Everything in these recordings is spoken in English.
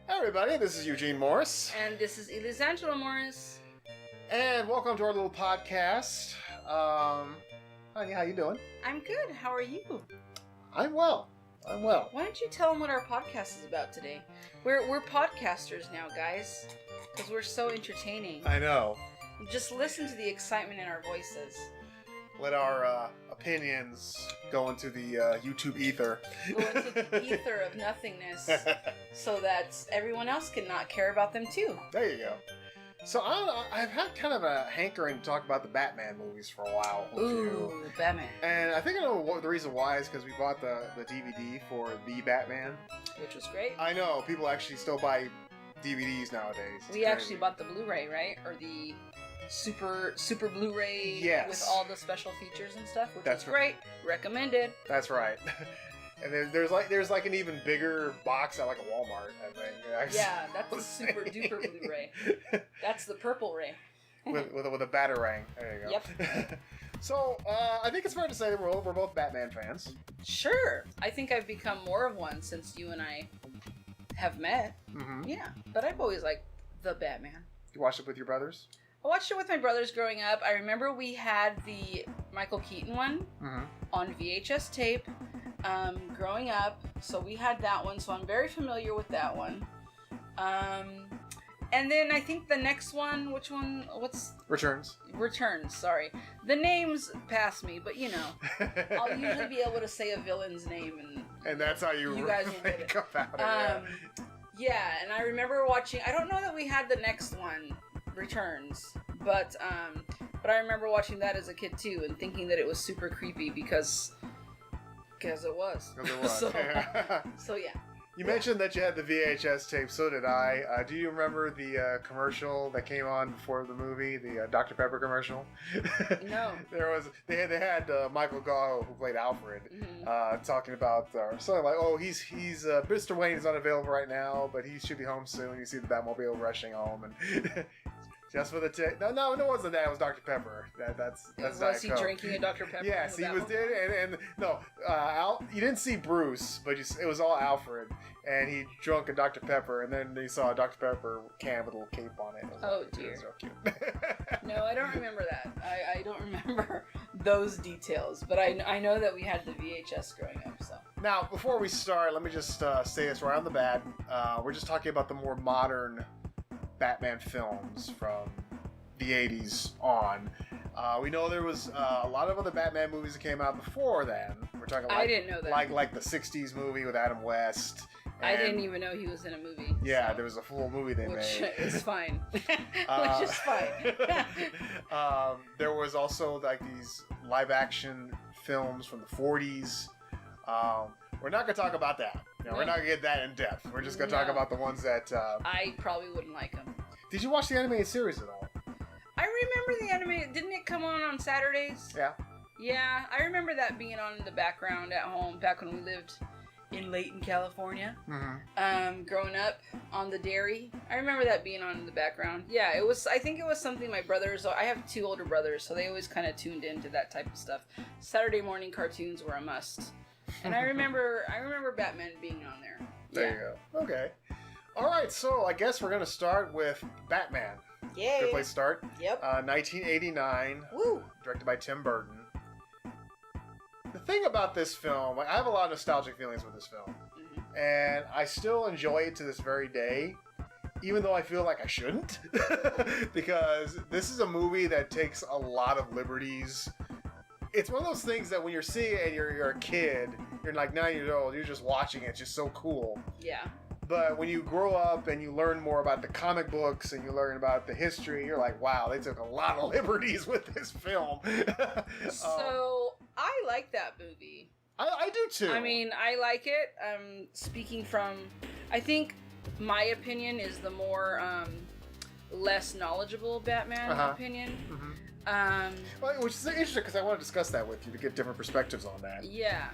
Hey everybody, this is Eugene Morris. And this is Elisangela Morris. And welcome to our little podcast. Honey, how you doing? I'm good. How are you? I'm well. Why don't you tell them what our podcast is about today? We're podcasters now, guys. Because we're so entertaining. I know. Just listen to the excitement in our voices. Let our opinions go into the YouTube ether. Go into the ether of nothingness so that everyone else can not care about them too. There you go. So I've had kind of a hankering to talk about the Batman movies for a while. Ooh, Batman. And I think I know the reason why is because we bought the DVD for The Batman. Which was great. I know, people actually still buy DVDs nowadays. We actually bought the Blu-ray, right? Or the super Blu-ray with all the special features and stuff, which is great. Recommended. That's right. And then there's like an even bigger box at like a Walmart, I think. Yeah, that's a super duper Blu-ray. That's the purple ray. with a batarang. There you go. Yep. So I think it's fair to say that we're both Batman fans. Sure. I think I've become more of one since you and I have met. Mm-hmm. Yeah, but I've always liked the Batman. You watched it with your brothers? I watched it with my brothers growing up. I remember we had the Michael Keaton one on VHS tape growing up. So we had that one. So I'm very familiar with that one. And then I think the next one, which one? What's... Returns, sorry. The names pass me, but you know. I'll usually be able to say a villain's name. And that's how you guys will get it. About it. Yeah, and I remember watching... I don't know that we had the next one, Returns, but I remember watching that as a kid too and thinking that it was super creepy because it was. So yeah. You mentioned that you had the VHS tape, so did I. Do you remember the commercial that came on before the movie, the Dr. Pepper commercial? No. They had Michael Gough, who played Alfred, talking about something like, oh, he's Mr. Wayne is unavailable right now, but he should be home soon. You see the Batmobile rushing home, and just for the tape. No, it wasn't that. It was Dr. Pepper. That's was he drinking a Dr. Pepper? Yes, he was there, and no, you didn't see Bruce, but it was all Alfred, and he drunk a Dr. Pepper, and then they saw a Dr. Pepper can with a little cape on it. Dear. It was so cute. No, I don't remember that. I don't remember those details, but I know that we had the VHS growing up. So now, before we start, let me just say this right on the bat. We're just talking about the more modern Batman films from the 80s on. We know there was a lot of other Batman movies that came out before then. We're talking I didn't know that. Like the 60s movie with Adam West. I didn't even know he was in a movie. Yeah, there was a full movie they made. Which is fine. Which is fine. There was also like these live action films from the 40s. We're not going to talk about that. No. We're not going to get that in depth. We're just going to talk about the ones that... I probably wouldn't like them. Did you watch the animated series at all? I remember the animated... Didn't it come on Saturdays? Yeah. Yeah, I remember that being on in the background at home back when we lived in Layton, California. Mm-hmm. Growing up on the dairy. I remember that being on in the background. Yeah, it was... I think it was something my brothers... I have 2 older brothers, so they always kind of tuned into that type of stuff. Saturday morning cartoons were a must. And I remember Batman being on there. There you go. Okay. All right, so I guess we're going to start with Batman. Yay. Good place to start. Yep. 1989. Woo. Directed by Tim Burton. The thing about this film, I have a lot of nostalgic feelings with this film. Mm-hmm. And I still enjoy it to this very day, even though I feel like I shouldn't. Because this is a movie that takes a lot of liberties. It's one of those things that when you're seeing it and you're a kid, you're like 9 years old, you're just watching it, it's just so cool. Yeah. But when you grow up and you learn more about the comic books and you learn about the history, you're like, wow, they took a lot of liberties with this film. So, I like that movie. I do too. I mean, I like it. Speaking from, I think my opinion is the more less knowledgeable Batman opinion. Mm-hmm. Well, which is interesting because I want to discuss that with you to get different perspectives on that. Yeah.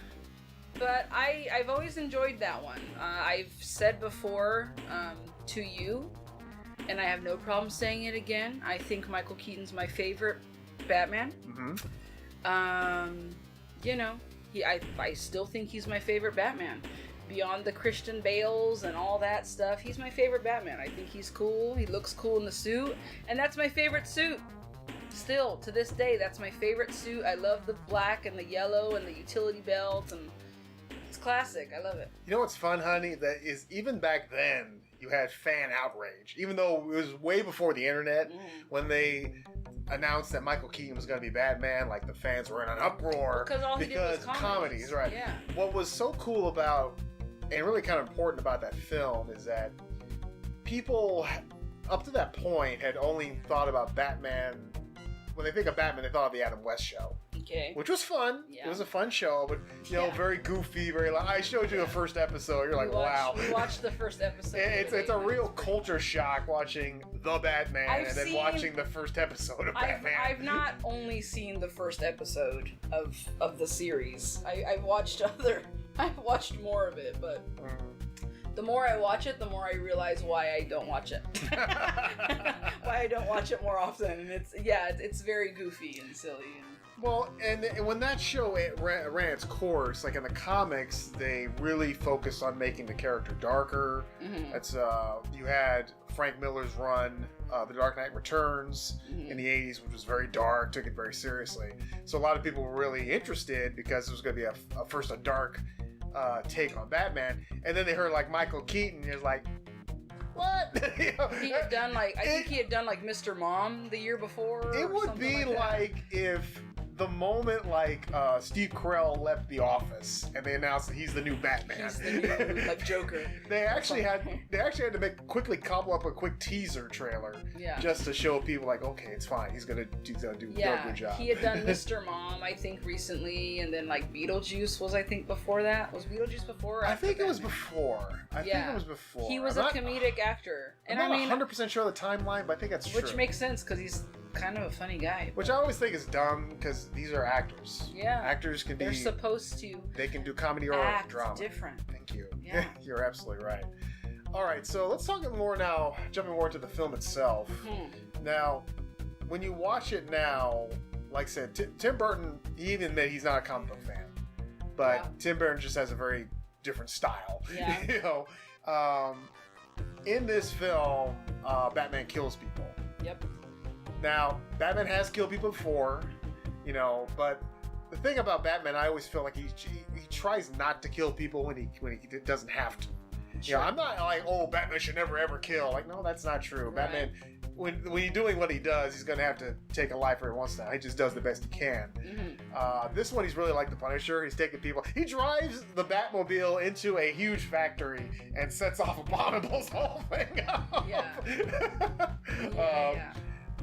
But I've always enjoyed that one. I've said before to you, and I have no problem saying it again, I think Michael Keaton's my favorite Batman. Mm-hmm. You know, I still think he's my favorite Batman. beyond the Christian Bales and all that stuff, he's my favorite Batman. I think he's cool. He looks cool in the suit, and that's my favorite suit. Still, to this day, that's my favorite suit. I love the black and the yellow and the utility belt, and it's classic. I love it. You know what's fun, honey? That is, even back then, you had fan outrage. Even though it was way before the internet, when they announced that Michael Keaton was going to be Batman, like the fans were in an uproar because all he did was comedies, right? Yeah. What was so cool about, and really kind of important about that film, is that people up to that point had only thought about Batman. When they think of Batman, they thought of the Adam West show. Okay. Which was fun. Yeah. It was a fun show, but, you know, very goofy, very... I showed you the first episode. You're like, wow. We watched the first episode. It's a real culture shock watching The Batman then watching the first episode of Batman. I've not only seen the first episode of the series. I've watched more of it, but... The more I watch it, the more I realize why I don't watch it. Why I don't watch it more often. And it's very goofy and silly. Well, and when that show ran its course, like in the comics, they really focused on making the character darker. That's you had Frank Miller's run, The Dark Knight Returns, in the 80s, which was very dark, took it very seriously. So a lot of people were really interested because it was going to be first a dark take on Batman, and then they heard like Michael Keaton, and it was like, what? You know, he had done like, I think he had done like Mr. Mom the year before. It would be like if the moment like Steve Carell left The Office and they announced that he's the new Batman. He's the new like Joker. They actually had to quickly cobble up a quick teaser trailer, yeah, just to show people like, okay, it's fine. He's gonna do a good job. He had done Mr. Mom, I think, recently, and then like Beetlejuice was, I think, before that. Was Beetlejuice before? Or I after think Batman? it was before. I think it was before. He was a comedic actor, and I'm not 100% sure of the timeline, but I think that's true. Which makes sense because he's kind of a funny guy. Which I always think is dumb because these are actors. Yeah. Actors can be... They're supposed to... They can do comedy or drama. Different. Thank you. Yeah. You're absolutely right. All right, so let's talk more now, jumping more into the film itself. Now, when you watch it now, like I said, Tim Burton, he even admitted he's not a comic book fan. But Tim Burton just has a very different style. Yeah. You know, in this film, Batman kills people. Yep. Now, Batman has killed people before, you know, but the thing about Batman, I always feel like he tries not to kill people when he doesn't have to. Sure. You know, I'm not like, oh, Batman should never ever kill. Like, no, that's not true. Right. Batman, when he's doing what he does, he's going to have to take a life every once in a while. He just does the best he can. This one, he's really like the Punisher. He's taking people. He drives the Batmobile into a huge factory and sets off a bomb and blows the whole thing up.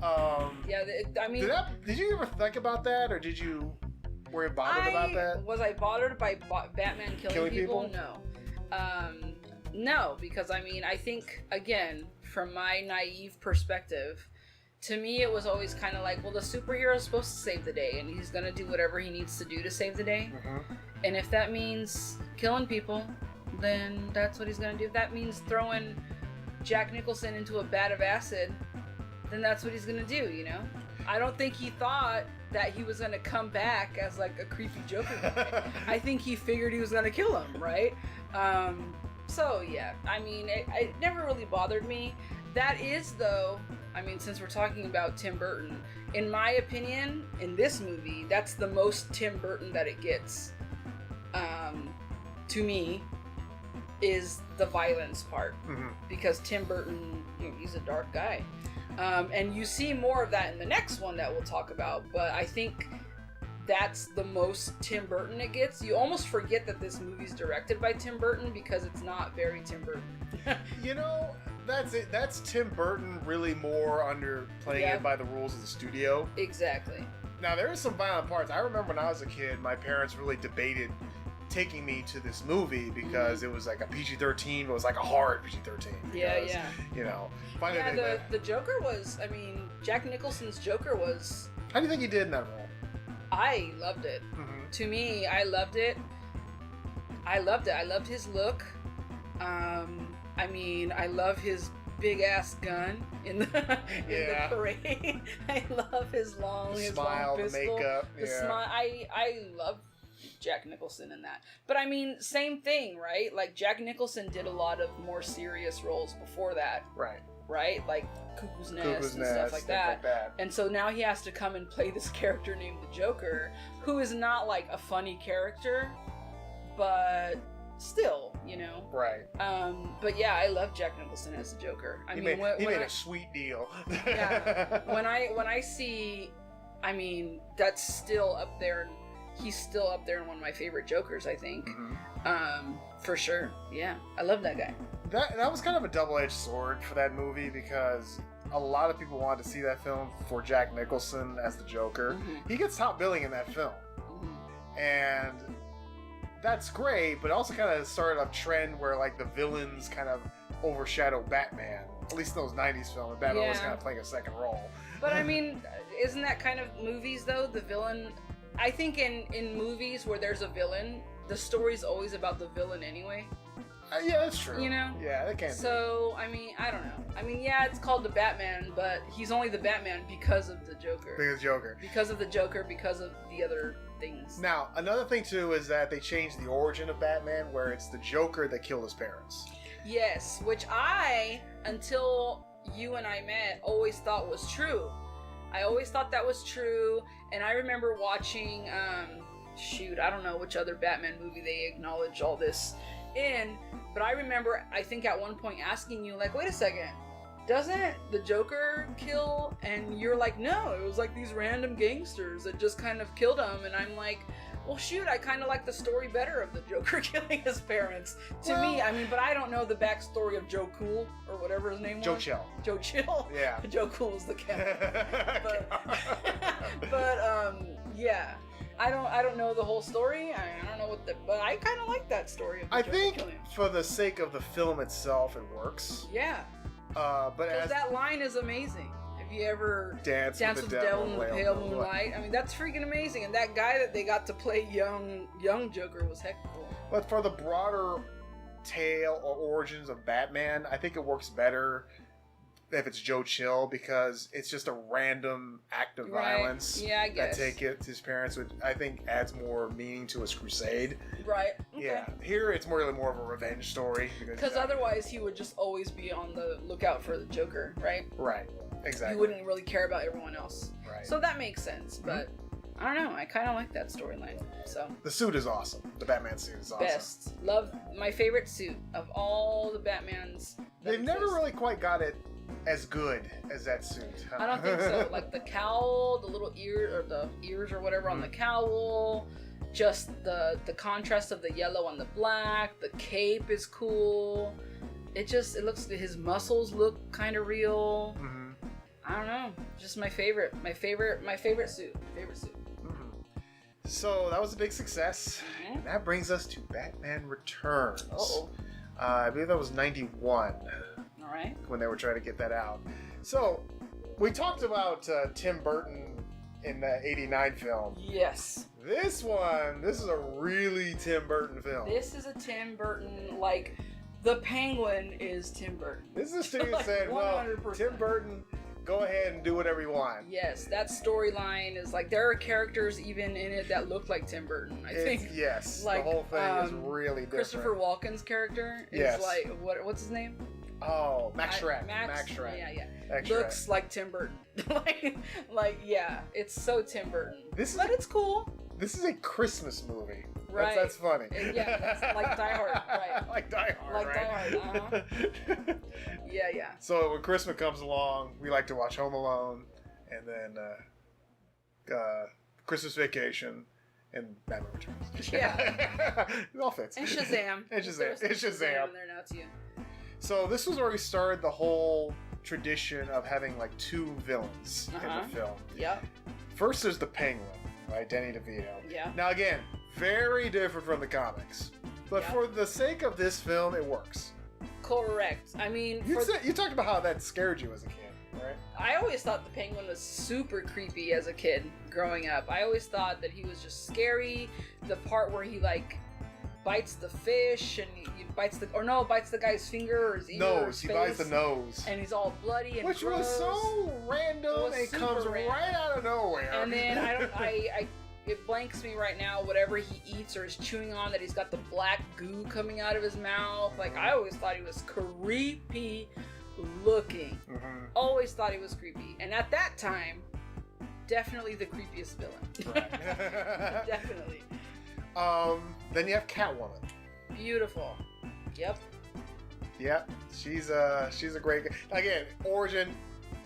I mean, did you ever think about that, or were you bothered about that? Was I bothered by Batman killing people? No. No, because I mean, I think, again, from my naive perspective, to me it was always kind of like, well, the superhero is supposed to save the day, and he's going to do whatever he needs to do to save the day. And if that means killing people, then that's what he's going to do. If that means throwing Jack Nicholson into a vat of acid, then that's what he's going to do, you know? I don't think he thought that he was going to come back as like a creepy Joker guy. I think he figured he was going to kill him, right? So yeah, I mean, it never really bothered me. That is, though, I mean, since we're talking about Tim Burton, in my opinion, in this movie, that's the most Tim Burton that it gets. To me, is the violence part. Because Tim Burton, you know, he's a dark guy. And you see more of that in the next one that we'll talk about, but I think that's the most Tim Burton it gets. You almost forget that this movie's directed by Tim Burton because it's not very Tim Burton. You know, that's it. That's Tim Burton really more under playing it by the rules of the studio. Exactly. Now, there are some violent parts. I remember when I was a kid, my parents really debated taking me to this movie because it was like a PG-13, but it was like a hard PG-13. Because, you know, the Joker was, I mean, Jack Nicholson's Joker was... How do you think he did in that role? I loved it. To me, I loved it. I loved his look. I mean, I love his big ass gun in the parade. I love his long, the his smile, long pistol. the makeup, the smile. I love Jack Nicholson in that. But I mean, same thing, right? Like Jack Nicholson did a lot of more serious roles before that. Right? Like Cuckoo's Nest and stuff like that. And so now he has to come and play this character named the Joker, who is not like a funny character, but still, you know. Right. But yeah, I love Jack Nicholson as the Joker. He made a sweet deal. Yeah. When I see, I mean, that's still up there. He's still up there in one of my favorite Jokers, I think. Mm-hmm. For sure. Yeah. I love that guy. That was kind of a double-edged sword for that movie because a lot of people wanted to see that film for Jack Nicholson as the Joker. Mm-hmm. He gets top billing in that film. Mm-hmm. And that's great, but it also kind of started a trend where like the villains kind of overshadow Batman. At least in those 90s films, Batman was kind of playing a second role. But I mean, isn't that kind of movies though? The villain, I think in movies where there's a villain, the story's always about the villain anyway. Yeah, that's true. You know? Yeah, that can't So, I mean, I don't know. I mean, yeah, it's called the Batman, but he's only the Batman because of the Joker. Because of the Joker, because of the other things. Now, another thing, too, is that they changed the origin of Batman, where it's the Joker that killed his parents. Yes, which I, until you and I met, always thought was true. I always thought that was true, and I remember watching, I don't know which other Batman movie they acknowledge all this in, but I remember, I think at one point asking you, like, wait a second, doesn't the Joker kill? And you're like, no, it was like these random gangsters that just kind of killed him. And I'm like, well, shoot, I kind of like the story better of the Joker killing his parents. To me, I mean, but I don't know the backstory of Joe Cool or whatever his name was. Joe Chill. Joe Chill. Yeah. Joe Cool was the cat. Yeah. I don't know the whole story. I don't know but I kind of like that story of the Joker think killing. For the sake of the film itself, it works. Yeah. But as that line is amazing. If you ever dance with the devil in the pale moonlight, I mean, that's freaking amazing. And that guy that they got to play young Joker was heck cool. But for the broader tale or origins of Batman, I think it works better if it's Joe Chill, because it's just a random act of violence that take it to his parents, which I think adds more meaning to his crusade. Right. Okay. Yeah. Here it's more of a revenge story. Because otherwise he would just always be on the lookout for the Joker, right? Right. Exactly. He wouldn't really care about everyone else. Right. So that makes sense, but I don't know. I kind of like that storyline. So the suit is awesome. The Batman suit is awesome. Best. Love my favorite suit of all the Batmans. They've never really quite got it as good as that suit. Huh? I don't think so. Like the cowl, the little ear or the ears or whatever on the cowl, just the contrast of the yellow on the black. The cape is cool. It looks, his muscles look kind of real. Mm-hmm. I don't know. Just my favorite suit. Mm-hmm. So that was a big success. Mm-hmm. And that brings us to Batman Returns. Uh-oh. I believe that was 91. Right. When they were trying to get that out. So, we talked about Tim Burton in the 89 film. Yes. This is a really Tim Burton film. This is a Tim Burton, like, the Penguin is Tim Burton. This is a studio like saying, 100%. Well, Tim Burton, go ahead and do whatever you want. Yes, that storyline is like, there are characters even in it that look like Tim Burton, I think. Yes, like, the whole thing is really different. Christopher Walken's character is like, what's his name? Oh, Max Schreck. Max Schreck. Yeah. Max looks Schreck. Like Tim Burton. Yeah, it's so Tim Burton. But it's cool. This is a Christmas movie. Right. That's funny. Yeah, that's like Die Hard, right. Like Die Hard, like right? Die Hard, Yeah. So when Christmas comes along, we like to watch Home Alone, and then Christmas Vacation, and Batman Returns. Yeah. It all fits. And Shazam. And Shazam. In there now too. So this was where we started the whole tradition of having like two villains in the film. Yeah. First there's the Penguin, right? Danny DeVito. Yeah. Now again, very different from the comics. But for the sake of this film, it works. Correct. I mean... You talked about how that scared you as a kid, right? I always thought the Penguin was super creepy as a kid growing up. I always thought that he was just scary. The part where he, like, bites the fish and he bites the guy's finger or his ear or his face. He bites the nose. And he's all bloody and Which gross. was so random. It comes right out of nowhere. And then it blanks me right now, whatever he eats or is chewing on, that he's got the black goo coming out of his mouth. Like, I always thought he was creepy looking. Always thought he was creepy. And at that time, definitely the creepiest villain. Right. Definitely. Then you have Catwoman. Beautiful. Yep. Yep. She's a great, again, origin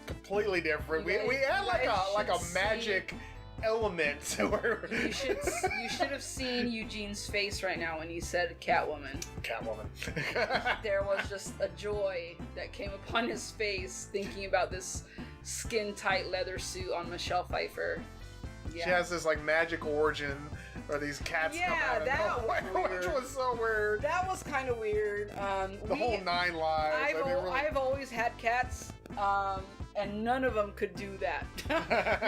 completely different. We had like a magic element where you should have seen Eugene's face right now when he said Catwoman. There was just a joy that came upon his face thinking about this skin-tight leather suit on Michelle Pfeiffer. Yeah. She has this like magic origin where these cats come out of nowhere, which was so weird. That was kind of weird. The whole 9 lives. I've always had cats, and none of them could do that.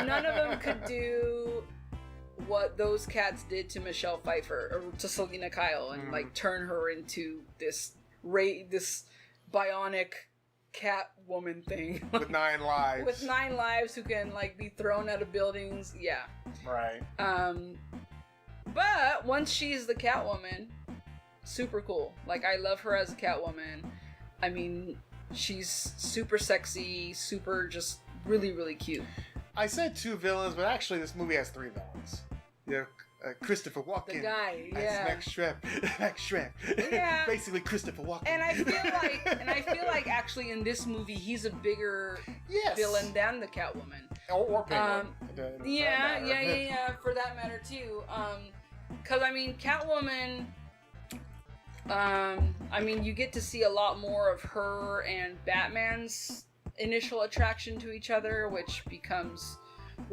None of them could do what those cats did to Michelle Pfeiffer or to Selena Kyle and like turn her into this bionic cat woman thing with 9 lives. With 9 lives, who can like be thrown out of buildings. Yeah. Right. But once she's the Catwoman, super cool. Like, I love her as a Catwoman. I mean, she's super sexy, super just really, really cute. I said 2 villains, but actually this movie has 3 villains. You have Christopher Walken. The guy, as Max Schreck. Yeah. Basically Christopher Walken. And I feel like actually in this movie he's a bigger villain than the Catwoman. Or Penguin. Yeah, for that matter too. Cause I mean Catwoman, you get to see a lot more of her and Batman's initial attraction to each other, which becomes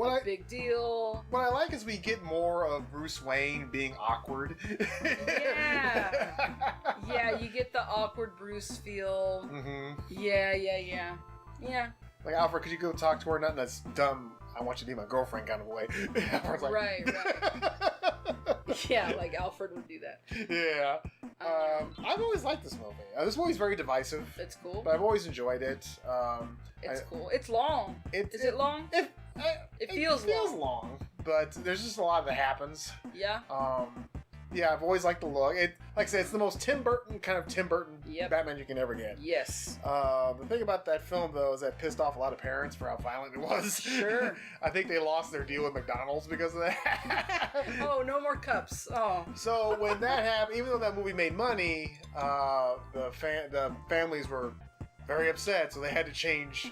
a big deal. What I like is we get more of Bruce Wayne being awkward. Yeah, you get the awkward Bruce feel. Yeah. Like, Alfred, could you go talk to her? Nothing that's dumb. I want you to be my girlfriend kind of way. Alfred's like, right. Yeah, like Alfred would do that. Yeah. I've always liked this movie. This movie's very divisive. It's cool. But I've always enjoyed it. It's cool. It's long. Is it long? It feels long. But there's just a lot that happens. Yeah. Yeah, I've always liked the look. Like I said, it's the most Tim Burton Batman you can ever get. Yes. The thing about that film, though, is that pissed off a lot of parents for how violent it was. Sure. I think they lost their deal with McDonald's because of that. Oh, no more cups. Oh. So when that happened, even though that movie made money, the families were very upset, so they had to change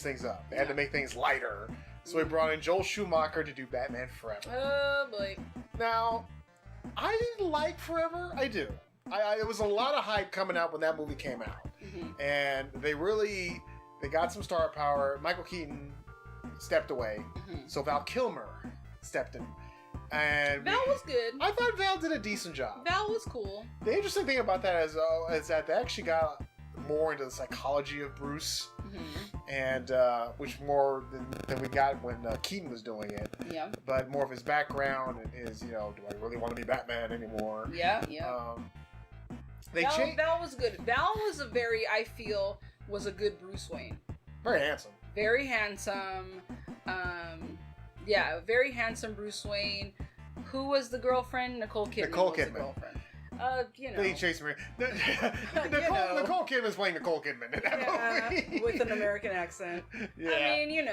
things up. They had to make things lighter. So we brought in Joel Schumacher to do Batman Forever. Oh, boy. Now, I didn't like Forever. I do. There was a lot of hype coming out when that movie came out. And they got some star power. Michael Keaton stepped away. So Val Kilmer stepped in. And Val was good. I thought Val did a decent job. Val was cool. The interesting thing about that is that they actually got more into the psychology of Bruce. And which more than we got when Keaton was doing it. Yeah. But more of his background and his, do I really want to be Batman anymore? Yeah. Val was good. Val was was a good Bruce Wayne. Very handsome. Very handsome. Very handsome Bruce Wayne. Who was the girlfriend? Nicole Kidman. Nicole was Kidman. The girlfriend. They chased me. Nicole Kidman's playing Nicole Kidman in that movie. With an American accent. Yeah. I mean,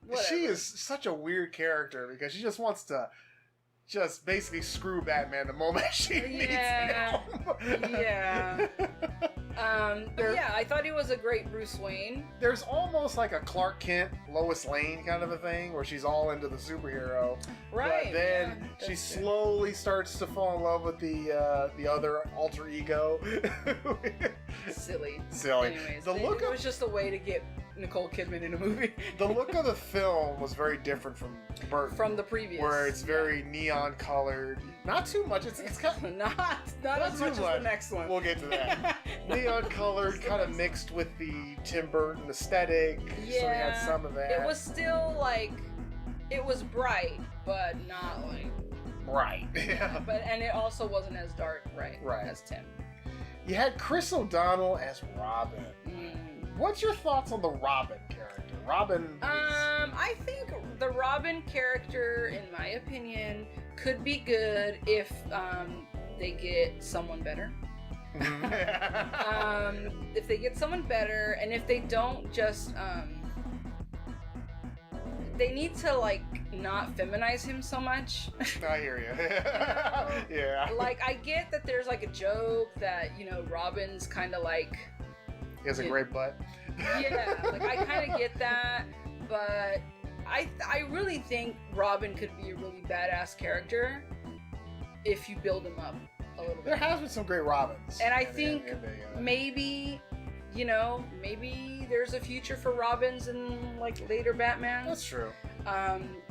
whatever. She is such a weird character because she just wants to basically screw Batman the moment she meets him. Yeah. I thought he was a great Bruce Wayne. There's almost like a Clark Kent, Lois Lane kind of a thing where she's all into the superhero. Right. But then she slowly starts to fall in love with the other alter ego. Silly. Anyways, it was just a way to get Nicole Kidman in a movie. The look of the film was very different from Burton. From the previous. Where it's very neon colored. Not too much. It's kind of, not as much as the next one. We'll get to that. Neon colored, kind of mixed with the Tim Burton aesthetic. Yeah. So we had some of that. It was still it was bright, but not bright. Yeah. And it also wasn't as dark, right? As Tim. You had Chris O'Donnell as Robin. What's your thoughts on the Robin character? Robin. I think the Robin character, in my opinion, could be good if they get someone better. If they get someone better, and if they don't just they need to like not feminize him so much. I hear you. Yeah. Like, I get that there's like a joke that, you know, Robin's kind of like, he has a great butt. Yeah, like I kind of get that, but I really think Robin could be a really badass character if you build him up a little bit. There has been some great Robins. And I think maybe, you know, maybe there's a future for Robins in like later Batman. That's true.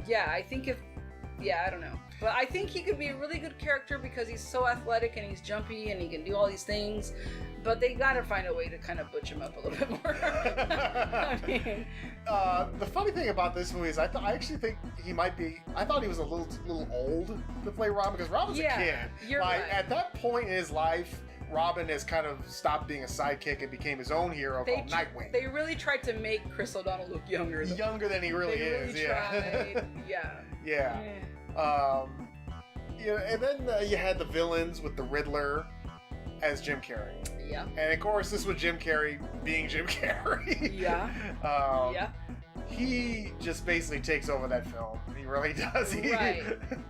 Yeah, I think I don't know. But I think he could be a really good character because he's so athletic and he's jumpy and he can do all these things. But they gotta find a way to kind of butch him up a little bit more. I mean, the funny thing about this movie is I actually think he might be. I thought he was a little old to play Robin because Robin's a kid. You're right. At that point in his life, Robin has kind of stopped being a sidekick and became his own hero called Nightwing. They really tried to make Chris O'Donnell look younger. Younger than he really is. Really tried. Yeah. Yeah. You know, and then you had the villains with the Riddler as Jim Carrey. Yeah. And of course, this was Jim Carrey being Jim Carrey. Yeah. Yeah. He just basically takes over that film. He really does. Right.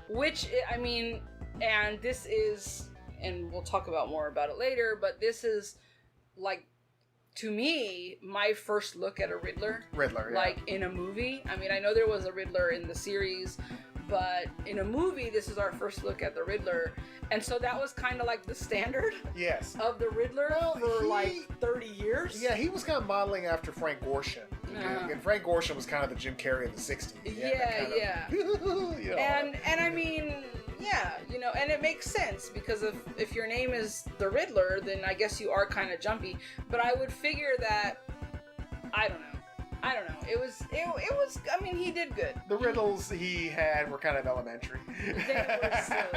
Which, I mean, and this is, and we'll talk about more about it later, but this is, like, to me, my first look at a Riddler. Riddler, yeah. Like, in a movie. I mean, I know there was a Riddler in the series, but in a movie, this is our first look at the Riddler. And so that was kind of like the standard of the Riddler for like 30 years. Yeah, he was kind of modeling after Frank Gorshin. And Frank Gorshin was kind of the Jim Carrey of the 60s. Yeah. You know. And I mean, yeah, you know, and it makes sense because if your name is the Riddler, then I guess you are kind of jumpy. But I would figure that, I don't know. It was. I mean, he did good. The riddles he had were kind of elementary. They were silly.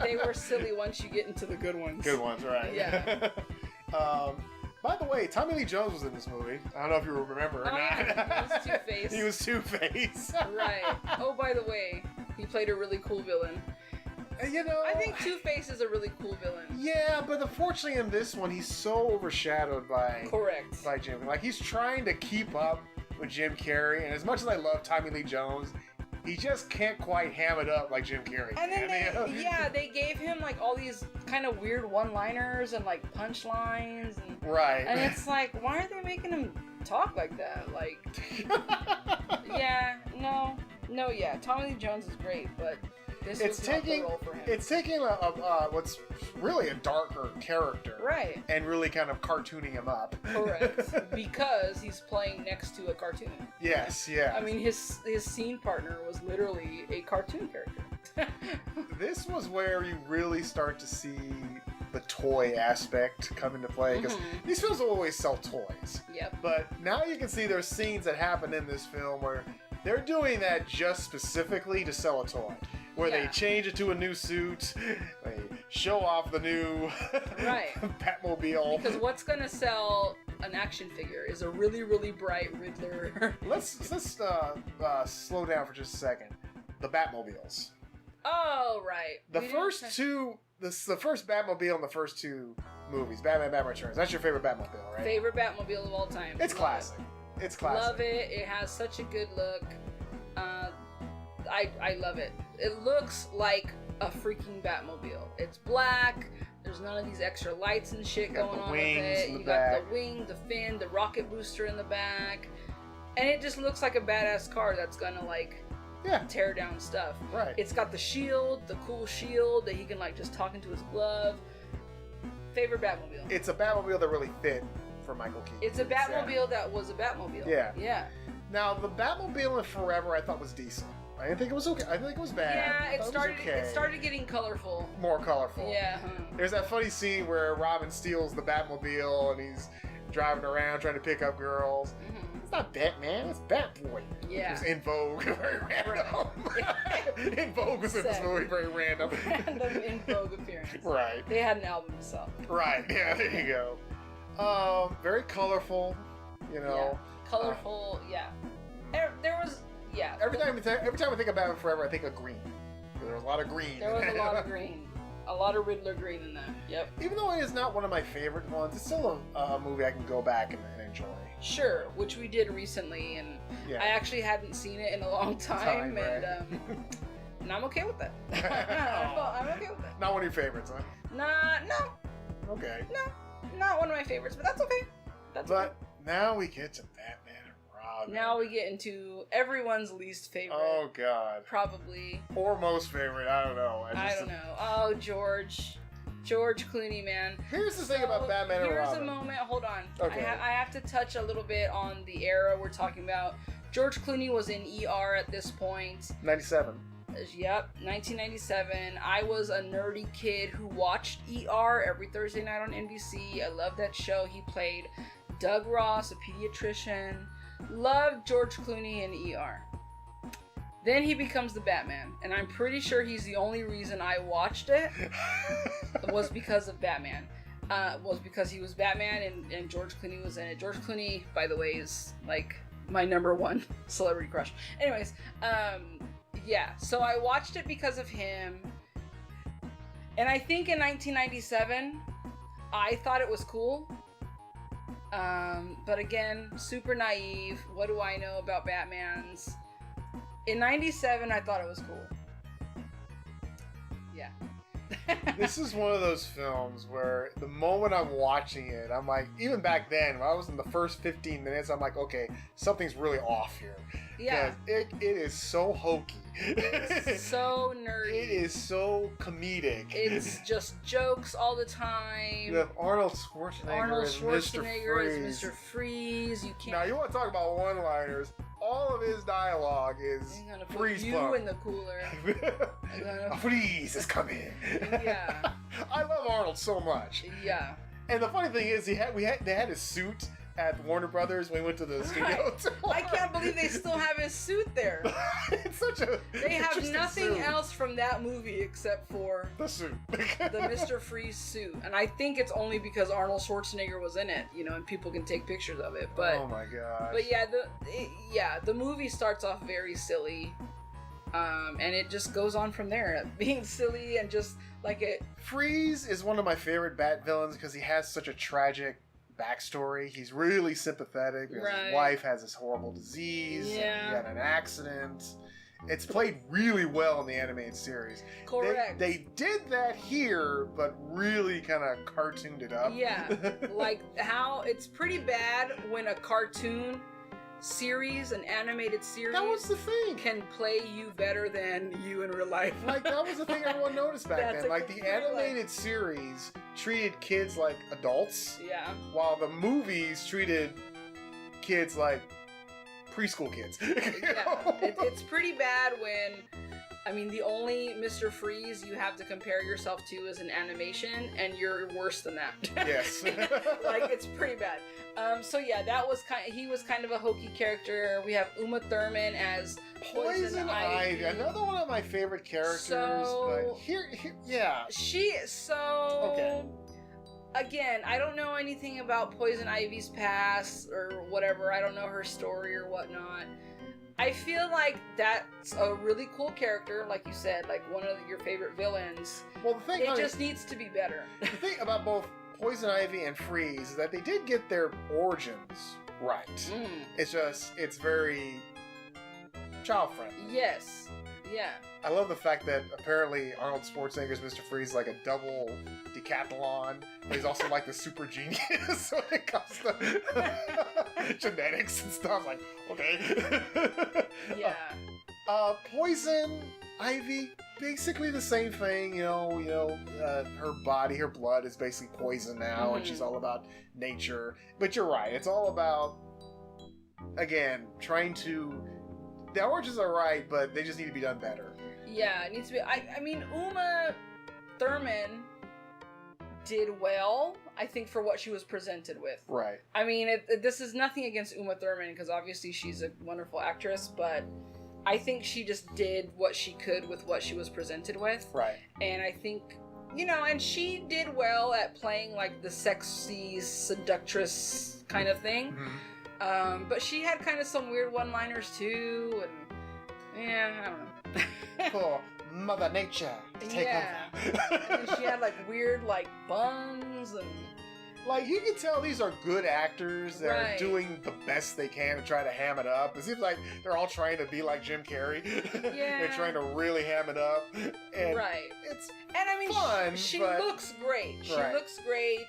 They were silly once you get into the good ones. Good ones, right? Yeah. By the way, Tommy Lee Jones was in this movie. I don't know if you remember or not. Yeah. He was Two-Face. He was Two-Face. Right. Oh, by the way, he played a really cool villain. You know, I think Two-Face is a really cool villain. Yeah, but unfortunately in this one, he's so overshadowed by Jim. Like, he's trying to keep up with Jim Carrey, and as much as I love Tommy Lee Jones, he just can't quite ham it up like Jim Carrey. And then they gave him like all these kind of weird one-liners and like punchlines, and and it's like, why are they making him talk like that? Like, Tommy Lee Jones is great, but it's taking what's really a darker character, right, and really kind of cartooning him up. Correct, because he's playing next to a cartoon. Yes, yeah. I mean, his scene partner was literally a cartoon character. This was where you really start to see the toy aspect come into play, because these films always sell toys. Yep. But now you can see there's scenes that happen in this film where they're doing that just specifically to sell a toy. Where they change it to a new suit, they show off the new Batmobile. Because what's gonna sell an action figure is a really, really bright Riddler. Let's slow down for just a second. The Batmobiles. Oh, right. The first Batmobile in the first two movies, Batman Returns. That's your favorite Batmobile, right? Favorite Batmobile of all time. It's classic. It's classic. Love it. It has such a good look. I love it. It looks like a freaking Batmobile. It's black. There's none of these extra lights and shit going on with it. You got the wing, the fin, the rocket booster in the back. And it just looks like a badass car that's gonna like tear down stuff. Right. It's got the shield, the cool shield that he can like just talk into his glove. Favorite Batmobile. It's a Batmobile that really fit for Michael Keaton. It's a Batmobile that was a Batmobile. Yeah. Yeah. Now, the Batmobile in Forever I thought was decent. I didn't think it was okay. I think it was bad. Yeah, it started getting colorful. More colorful. Yeah. There's that funny scene where Robin steals the Batmobile and he's driving around trying to pick up girls. It's not Batman, it's Batboy. Yeah. It was In Vogue, very random. In Vogue was in this movie, very random. Random In Vogue appearance. Right. They had an album to sell. Right, yeah, there you go. Very colorful, you know. Yeah. Colorful, There was, yeah. Every time I think of Batman Forever, I think of green. There was a lot of green. There was a lot of green. A lot of Riddler green in that. Yep. Even though it is not one of my favorite ones, it's still a movie I can go back and enjoy. Sure, which we did recently, and Yeah. I actually hadn't seen it in a long time, right? And I'm okay with that. I'm okay with that. Not one of your favorites, huh? No, Okay. not one of my favorites, but that's okay. But now we get to Batman and Robin. Now we get into everyone's least favorite. Oh, God. Probably. Or most favorite, I don't know. I don't know. Oh, George Clooney, man. Here's the thing about Batman and Robin. Here's a moment. Hold on. Okay. I have to touch a little bit on the era we're talking about. George Clooney was in ER at this point. 97. Yep, 1997. I was a nerdy kid who watched ER every Thursday night on NBC. I loved that show. He played Doug Ross, a pediatrician. Loved George Clooney in ER. Then he becomes the Batman, and I'm pretty sure he's the only reason I watched it was because of Batman. Was because he was Batman and George Clooney was in it. George Clooney, by the way, is like my number one celebrity crush. Anyways, yeah, so I watched it because of him. And I think in 1997, I thought it was cool. But again, super naive. What do I know about Batmans? In 97, I thought it was cool. Yeah. This is one of those films where the moment I'm watching it, I'm like, even back then, when I was in the first 15 minutes, I'm like, okay, something's really off here. Yeah. It is so hokey. It's so nerdy. It is so comedic. It's just jokes all the time. You have Arnold Schwarzenegger as Mr. Freeze. You can't. Now, you want to talk about one-liners. All of his dialogue is I'm gonna put freeze you pump. in the cooler. A freeze is coming. Yeah. I love Arnold so much. Yeah. And the funny thing is, they had his suit at Warner Brothers when we went to the studio. I can't believe they still have his suit there. It's such a. They have nothing suit. else from that movie except for the suit. the Mr. Freeze suit. And I think it's only because Arnold Schwarzenegger was in it, and people can take pictures of it. But oh my gosh. But yeah, the movie starts off very silly. And it just goes on from there, being silly and just like it. Freeze is one of my favorite Bat villains because he has such a tragic backstory. He's really sympathetic because his wife has this horrible disease. Yeah. He had an accident. It's played really well in the animated series. Correct. They did that here, but really kind of cartooned it up. Yeah. Like how it's pretty bad when a cartoon series, an animated series, that was the thing, can play you better than you in real life. Like that was the thing everyone noticed back then. Like the animated series treated kids like adults, yeah, while the movies treated kids like preschool kids. Yeah, it's pretty bad when. I mean, the only Mr. Freeze you have to compare yourself to is an animation, and you're worse than that. Yes. Like, it's pretty bad. So yeah, he was kind of a hokey character. We have Uma Thurman as Poison Ivy. Another one of my favorite characters, but here, yeah. Okay. Again, I don't know anything about Poison Ivy's past or whatever. I don't know her story or whatnot. I feel like that's a really cool character, like you said, like one of your favorite villains. Well, the thing just needs to be better. The thing about both Poison Ivy and Freeze is that they did get their origins right. It's very child friendly. Yes. Yeah. I love the fact that apparently Arnold Schwarzenegger's Mr. Freeze is like a double decathlon, but he's also like the super genius when it comes to genetics and stuff. Like, okay. Yeah. Poison Ivy, basically the same thing. Her body, her blood is basically poison now, and she's all about nature. But you're right. It's all about, again, trying to. The origins are right, but they just need to be done better. Yeah, it needs to be. I mean, Uma Thurman did well, I think, for what she was presented with. Right. I mean, this is nothing against Uma Thurman, because obviously she's a wonderful actress, but I think she just did what she could with what she was presented with. Right. And I think, and she did well at playing like the sexy seductress kind of thing. But she had kind of some weird one-liners too, and yeah, I don't know. For Mother Nature to take over. And she had like weird like buns and. Like, you can tell these are good actors that Right. are doing the best they can to try to ham it up. It seems like they're all trying to be like Jim Carrey. Yeah. They're trying to really ham it up. And Right. it's And I mean, fun, she but- looks great. She Right. looks great.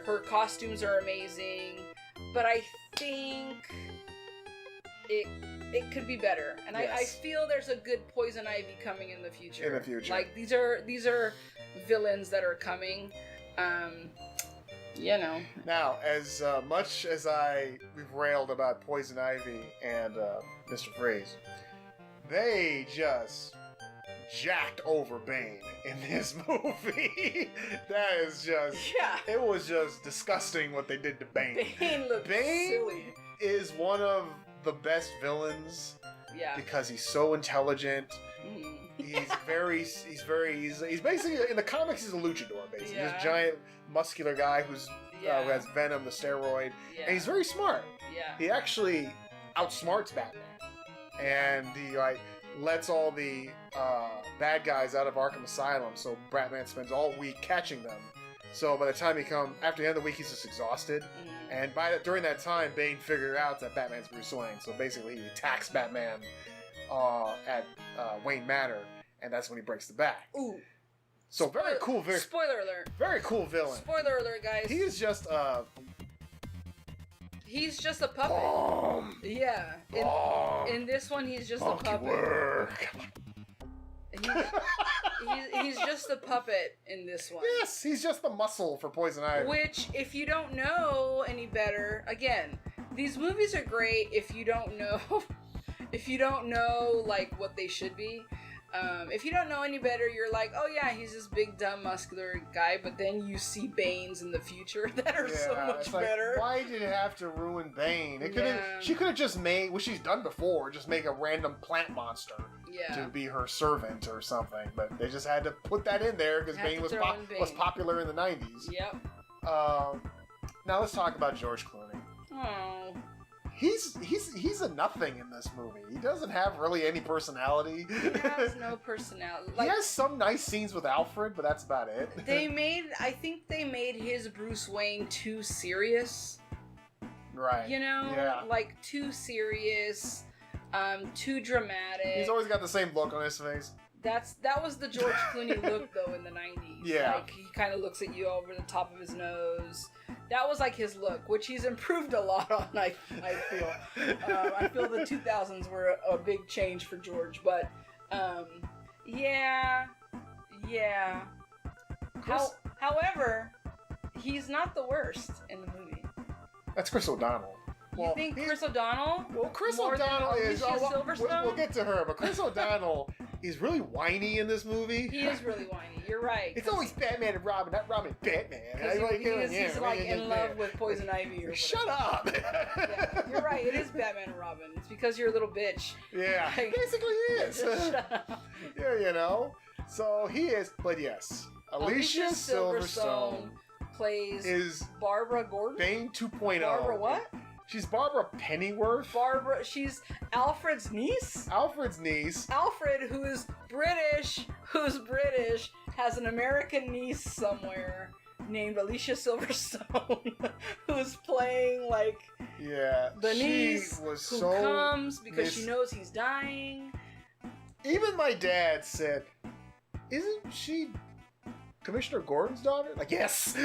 Her costumes are amazing. But I think it could be better. And I Yes. feel there's a good Poison Ivy coming in the future. In the future. Like, these are villains that are coming. You know. Now, as much as we've railed about Poison Ivy and Mr. Freeze, they just jacked over Bane in this movie. That is just... Yeah. It was just disgusting what they did to Bane. Bane looks Bane silly. is one of the best villains Yeah. because he's so intelligent. Mm. He's basically, in the comics, he's a luchador, basically. Yeah. This giant, muscular guy who has Venom, the steroid. Yeah. And he's very smart. Yeah. He actually outsmarts Batman. And he, like, lets all the bad guys out of Arkham Asylum, so Batman spends all week catching them. So by the time after the end of the week, he's just exhausted. Mm. And during that time, Bane figured out that Batman's Bruce Wayne. So basically, he attacks Batman at Wayne Manor, and that's when he breaks the back. Ooh. So very cool, Spoiler alert. very cool villain. Spoiler alert, guys. He is just He's just a puppet. bomb. Yeah. Bomb. In this one, he's just a Monkey puppet. work. He's just a puppet in this one. Yes, he's just the muscle for Poison Ivy. Which, if you don't know any better, again, these movies are great if you don't know, like, what they should be. If you don't know any better, you're like, oh yeah, he's this big, dumb, muscular guy, but then you see Banes in the future that are so much it's like, better. why did it have to ruin Bane? Yeah. She could have just made, what she's done before, just make a random plant monster Yeah. to be her servant or something. But they just had to put that in there because Had Bane to was throw in Bane. was popular in the 90s. Yep. Now let's talk about George Clooney. Oh. He's a nothing in this movie. He doesn't have really any personality. He has no personality. He has some nice scenes with Alfred, but that's about it. I think they made his Bruce Wayne too serious. Right. You know? Yeah. Like, too serious, too dramatic. He's always got the same look on his face. That was the George Clooney look, though, in the 90s. Yeah. Like, he kind of looks at you over the top of his nose. That was, like, his look, which he's improved a lot on, I feel. I feel the 2000s were a big change for George, but, yeah. However, he's not the worst in the movie. That's Chris O'Donnell. You think Chris O'Donnell? Well, Chris more than O'Donnell is. Alicia Silverstone? We'll get to her, but Chris O'Donnell is really whiny in this movie. He is really whiny. You're right. It's always Batman and Robin, not Robin and Batman. He's like in love with Poison Ivy or whatever. Shut up! Yeah, you're right. It is Batman and Robin. It's because you're a little bitch. Yeah, Like, basically he is. Shut up. Yeah, you know. So he is, but yes, Alicia Silverstone plays is Barbara Gordon. Bane 2.0. Barbara what? She's Barbara Pennyworth. She's Alfred's niece. Alfred's niece. Alfred, who's British, has an American niece somewhere named Alicia Silverstone, who's playing like the niece was who so comes because she knows he's dying. Even my dad said, "Isn't she Commissioner Gordon's daughter?" Like, yes.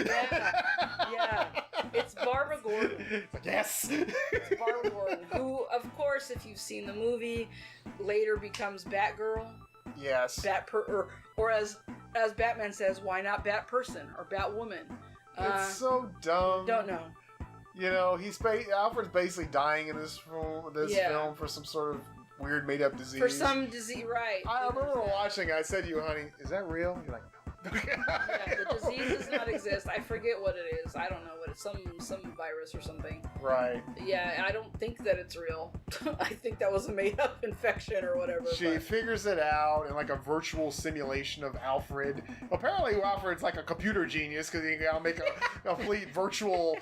Yeah. It's Barbara Gordon. Like, yes. It's Barbara Gordon, who, of course, if you've seen the movie, later becomes Batgirl. Yes. Or as Batman says, why not Batperson or Batwoman? It's so dumb. Don't know. You know, Alfred's basically dying in this film for some sort of weird made-up disease. For some disease, right. I remember watching. I said to you, honey, is that real? You're like, Yeah, the disease does not exist. I forget what it is. I don't know what it's, some virus or something. Right. Yeah, I don't think that it's real. I think that was a made-up infection or whatever. She figures it out in like a virtual simulation of Alfred. Apparently Alfred's like a computer genius because he can make a complete virtual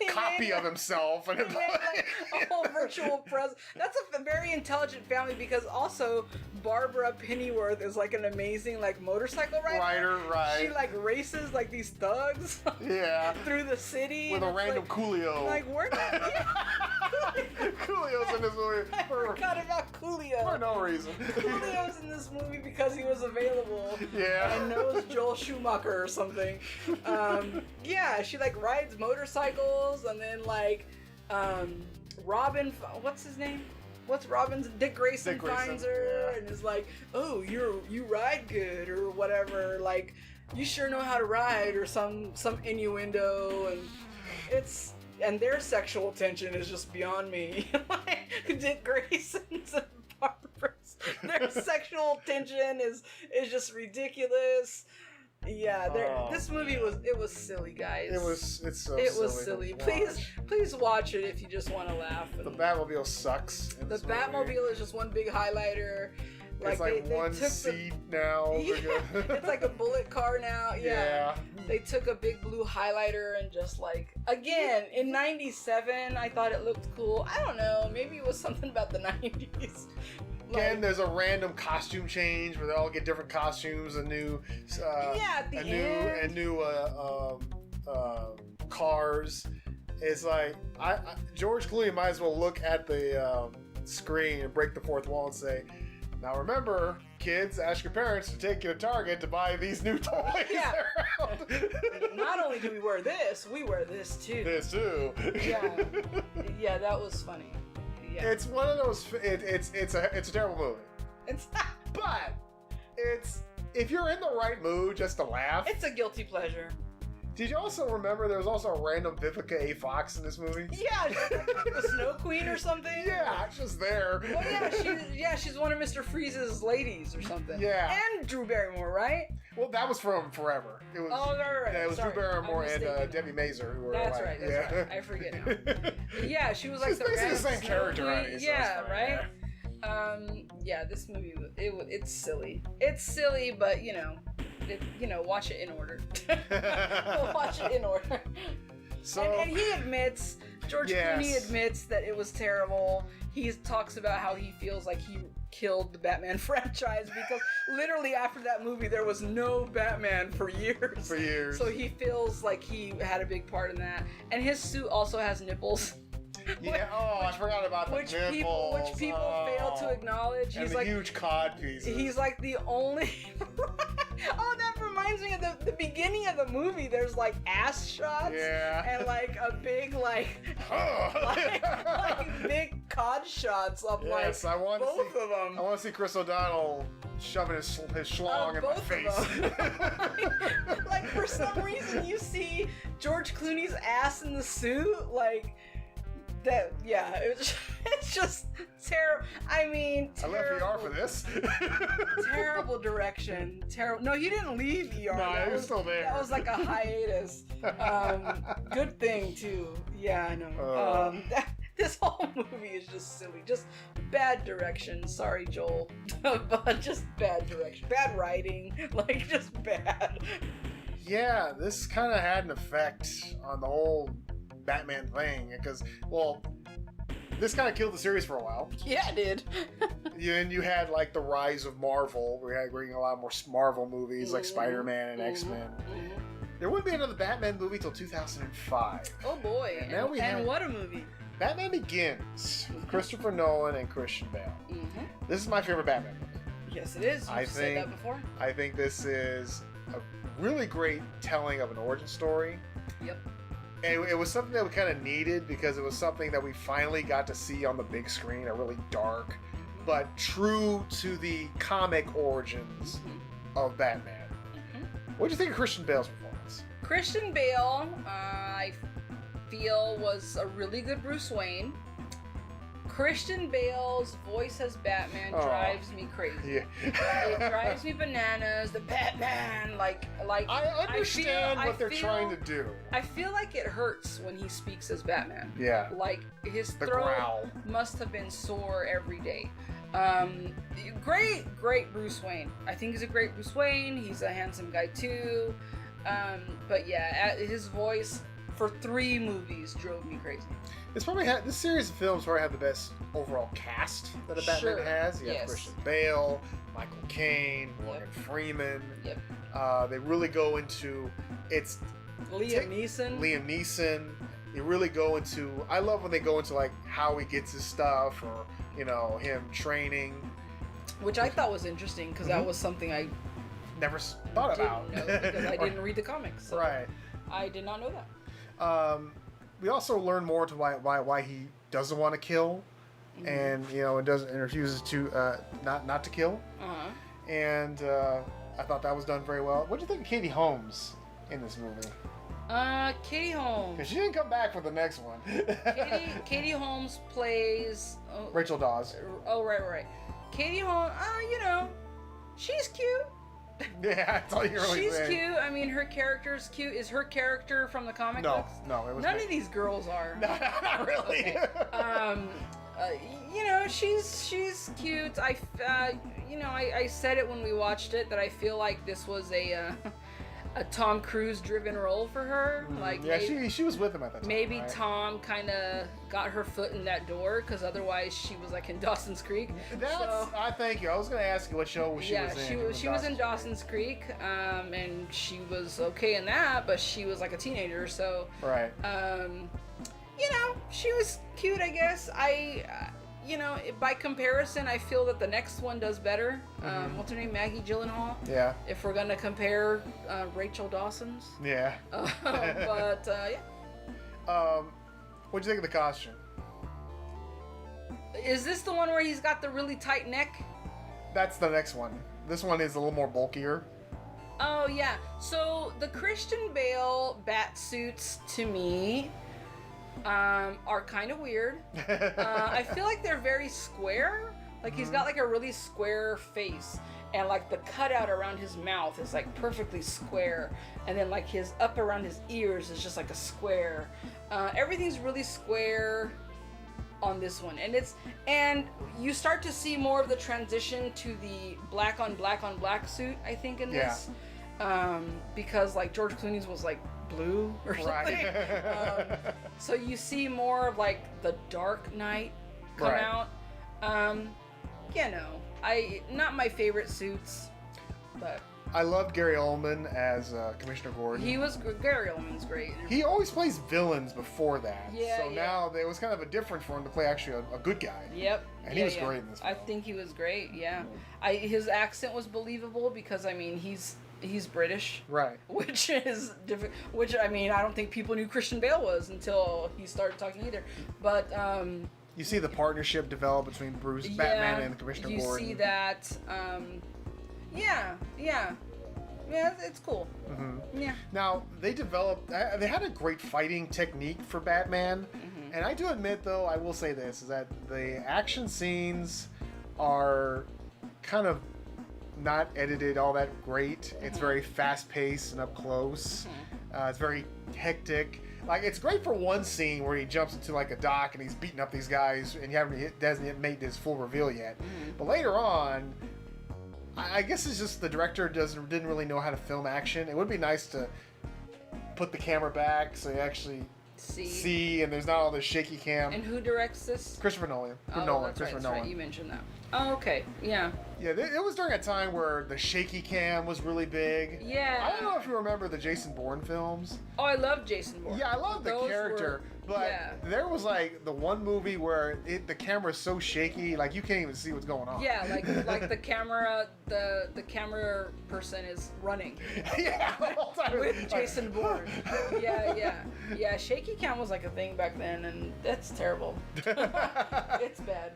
copy of himself. And he made like a whole virtual present. That's a very intelligent family because also Barbara Pennyworth is like an amazing like motorcycle rider. Right. She like races like these thugs through the city. With a random like, Coolio. Like, we're not... Coolio's in this movie. I forgot about Coolio. For no reason. Coolio's in this movie because he was available. Yeah. And knows Joel Schumacher or something. Yeah, she like rides motorcycles and then like Robin, what's his name? What's Robin's? Dick Grayson finds her and is like, oh, you ride good or whatever. Like, you sure know how to ride or some innuendo, and their sexual tension is just beyond me. Like, Dick Grayson's and Barbara's, their sexual tension is just ridiculous. Yeah, this movie was silly, guys. It was silly. Please watch it if you just want to laugh. The Batmobile sucks. The Batmobile is just one big highlighter. It's like one seat now. It's like a bullet car now. Yeah. They took a big blue highlighter and just like, again, in 97, I thought it looked cool. I don't know. Maybe it was something about the 90s. Again, there's a random costume change where they all get different costumes, new cars. It's like George Clooney might as well look at the screen and break the fourth wall and say, "Now remember, kids, ask your parents to take you to Target to buy these new toys." Yeah. Not only do we wear this, we wear this too. This too. Yeah, that was funny. Yeah. It's one of those. It's a terrible movie. But if you're in the right mood just to laugh. It's a guilty pleasure. Did you also remember there was also a random Vivica A. Fox in this movie? Yeah, the Snow Queen or something. Yeah, just there. Well, she's one of Mr. Freeze's ladies or something. Yeah. And Drew Barrymore, right? Well, that was from Forever. It was. Oh, right. Yeah, it was Sorry, Drew Barrymore and Debbie Mazer who were. That's right. I forget now. Yeah, she was like she's basically the same character, right? Yeah, right. Yeah, this movie it's silly. It's silly, but watch it in order. Watch it in order. So, and he admits, George Clooney admits that it was terrible. He talks about how he feels like he killed the Batman franchise because literally after that movie there was no Batman for years. So he feels like he had a big part in that. And his suit also has nipples. Yeah. I forgot about the nipples. Which people fail to acknowledge. He's like huge cod pieces. He's like the only. Oh, that reminds me of the beginning of the movie. There's like ass shots. Yeah. And like a big like big cod shots of both of them. I want to see Chris O'Donnell shoving his schlong in my face. Like for some reason you see George Clooney's ass in the suit, like. It's just terrible. I mean, terrible. I left ER for this. Terrible direction. Terrible. No, he didn't leave ER. No, he was still there. That was like a hiatus. Good thing too. Yeah, I know. This whole movie is just silly. Just bad direction. Sorry, Joel, but just bad direction. Bad writing. Like just bad. Yeah, this kind of had an effect on the whole Batman thing because, this kind of killed the series for a while. Yeah, it did. And you had like the rise of Marvel. We had bringing a lot more Marvel movies like Spider-Man and X-Men. There wouldn't be another Batman movie till 2005. Oh boy! And what a movie! Batman Begins with Christopher Nolan and Christian Bale. This is my favorite Batman movie. Yes, it is. You've said that before. I think this is a really great telling of an origin story. Yep. And it was something that we kind of needed because it was something that we finally got to see on the big screen, a really dark, but true to the comic origins of Batman. What do you think of Christian Bale's performance? Christian Bale, I feel, was a really good Bruce Wayne. Christian Bale's voice as Batman drives me crazy. Yeah. It drives me bananas. The Batman, like. I understand what they're trying to do. I feel like it hurts when he speaks as Batman. Yeah. Like his The throat growl. must have been sore every day. Great Bruce Wayne. I think he's a great Bruce Wayne. He's a handsome guy too. But yeah, his voice for 3 movies drove me crazy. It's probably this series of films probably have the best overall cast that a Batman has. You have Christian Bale, Michael Caine, Morgan Freeman. Yep. They really go into Liam Neeson. They really go into. I love when they go into like how he gets his stuff, or him training, which I thought was interesting because that was something I never thought about because I didn't read the comics. So right. I did not know that. We also learn more to why he doesn't want to kill, and and refuses to not to kill. And I thought that was done very well. What do you think of Katie Holmes in this movie? Katie Holmes. Because she didn't come back for the next one. Katie Holmes plays Rachel Dawes. Oh right. Katie Holmes. She's cute. Yeah, that's all you're really saying. She's cute. I mean, her character's cute. Is her character from the comic books? No, it was None of these girls are. No, not really. Okay. She's cute. I said it when we watched it that I feel like this was a Tom Cruise driven role for her. Like she was with him at that time. Maybe right? Tom kind of got her foot in that door because otherwise she was like in Dawson's Creek. I thank you. I was going to ask you what show she was in. Yeah, she was in Dawson's Creek, and she was okay in that, but she was like a teenager, so right. She was cute, I guess. By comparison, I feel that the next one does better. What's her name? Maggie Gyllenhaal. Yeah. If we're gonna compare Rachel Dawson's. Yeah. But yeah. What'd you think of the costume? Is this the one where he's got the really tight neck? That's the next one. This one is a little more bulkier. Oh yeah. So the Christian Bale bat suits to me are kind of weird. I feel like they're very square. Like he's got like a really square face, and like the cutout around his mouth is like perfectly square, and then like his up around his ears is just like a square. Everything's really square on this one, and you start to see more of the transition to the black on black suit, I think, in this. Because like George Clooney's was like blue or something. Right. So you see more of like the Dark Knight come out. Not my favorite suits, but I loved Gary Oldman as Commissioner Gordon. Gary Oldman's great. He always plays villains before that. Yeah. So now it was kind of a different for him to play actually a good guy. Yep. And he was great in this film. I think he was great. Yeah. His accent was believable because I mean he's British, right? Which is different. Which I mean, I don't think people knew Christian Bale was until he started talking either. But you see the partnership develop between Batman, and Commissioner Gordon. You see that. Yeah, it's cool. Mm-hmm. Yeah. Now they had a great fighting technique for Batman, and I do admit, though, I will say this: is that the action scenes are kind of not edited all that great. It's very fast paced and up close. It's very hectic. Like, it's great for one scene where he jumps into like a dock and he's beating up these guys, and hasn't yet made his full reveal yet. But later on, I guess it's just the director didn't really know how to film action. It would be nice to put the camera back so you actually see, and there's not all this shaky cam. And who directs this? Christopher Nolan. That's right. You mentioned that. Oh, okay. Yeah. Yeah, it was during a time where the shaky cam was really big. Yeah. I don't know if you remember the Jason Bourne films. Oh, I love Jason Bourne. Yeah, I love the character. But there was like the one movie where the camera's so shaky, like you can't even see what's going on. Yeah, like the camera person is running. Yeah, the whole time with Jason Bourne. Yeah. Shaky cam was like a thing back then, and that's terrible. It's bad.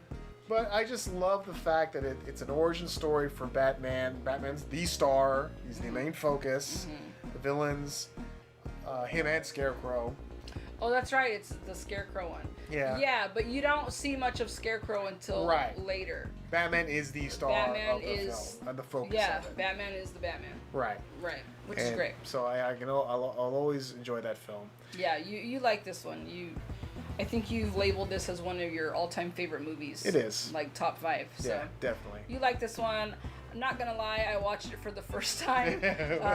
But I just love the fact that it's an origin story for Batman. Batman's the star. He's the main focus. The villains, him and Scarecrow. Oh, that's right. It's the Scarecrow one. Yeah. Yeah, but you don't see much of Scarecrow until later. Batman is the star Batman of the film, and the focus of it. Batman is the Batman. Right. Right, which is great. So I'll always enjoy that film. Yeah, you like this one. I think you've labeled this as one of your all-time favorite movies. It is. Like top 5. So. Yeah, definitely. You like this one. I'm not gonna lie, I watched it for the first time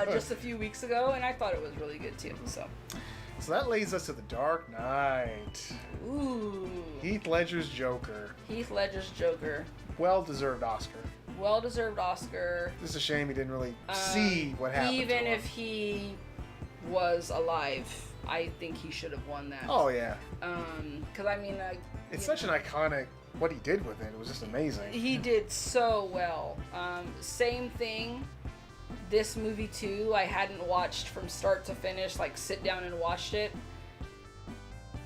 just a few weeks ago, and I thought it was really good too. So that leads us to The Dark Knight. Ooh. Heath Ledger's Joker. Heath Ledger's Joker. Well-deserved Oscar. Well-deserved Oscar. It's a shame he didn't really see what happened. Even if he was alive, I think he should have won that. Oh yeah. Because I mean, it's such an iconic. What he did with it, it was just amazing. He did so well. Same thing. This movie too, I hadn't watched from start to finish, like sit down and watched it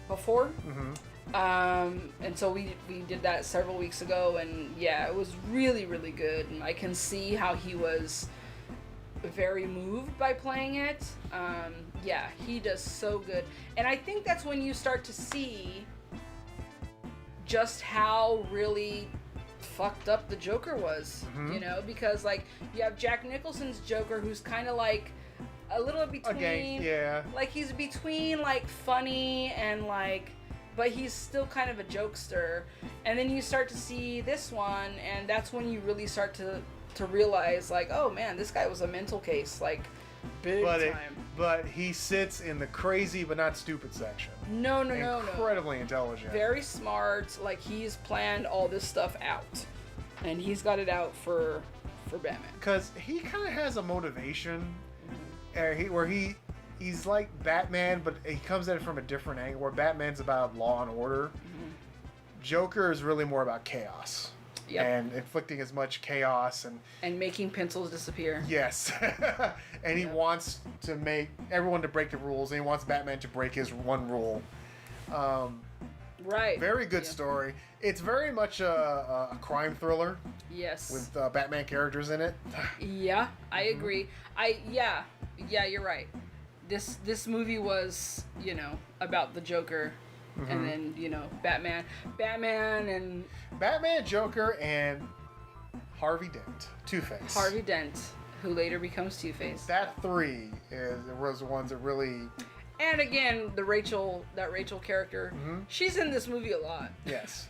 before. Mm-hmm. And so we did that several weeks ago, and yeah, it was really, really good. And I can see how he was very moved by playing it. Yeah, he does so good. And I think that's when you start to see just how really fucked up the Joker was, you know, because like you have Jack Nicholson's Joker, who's kind of like a little between, like he's between like funny and like, but he's still kind of a jokester. And then you start to see this one, and that's when you really start to realize like, oh man, this guy was a mental case, like big time. But he sits in the crazy but not stupid section. No. Incredibly intelligent. Very smart. Like he's planned all this stuff out, and he's got it out for Batman. Because he kind of has a motivation, where he's like Batman, but he comes at it from a different angle. Where Batman's about law and order, Joker is really more about chaos. Yep. And inflicting as much chaos and making pencils disappear. Yes. And he wants to make everyone to break the rules, and he wants Batman to break his one rule. Right. Very good story. It's very much a crime thriller. Yes. With Batman characters in it. Yeah, I agree. Yeah, you're right. This movie was, about the Joker. Mm-hmm. And then, Batman, Joker, and Harvey Dent, Two-Face. Harvey Dent, who later becomes Two-Face. That three was the ones that really... And again, that Rachel character, she's in this movie a lot. Yes.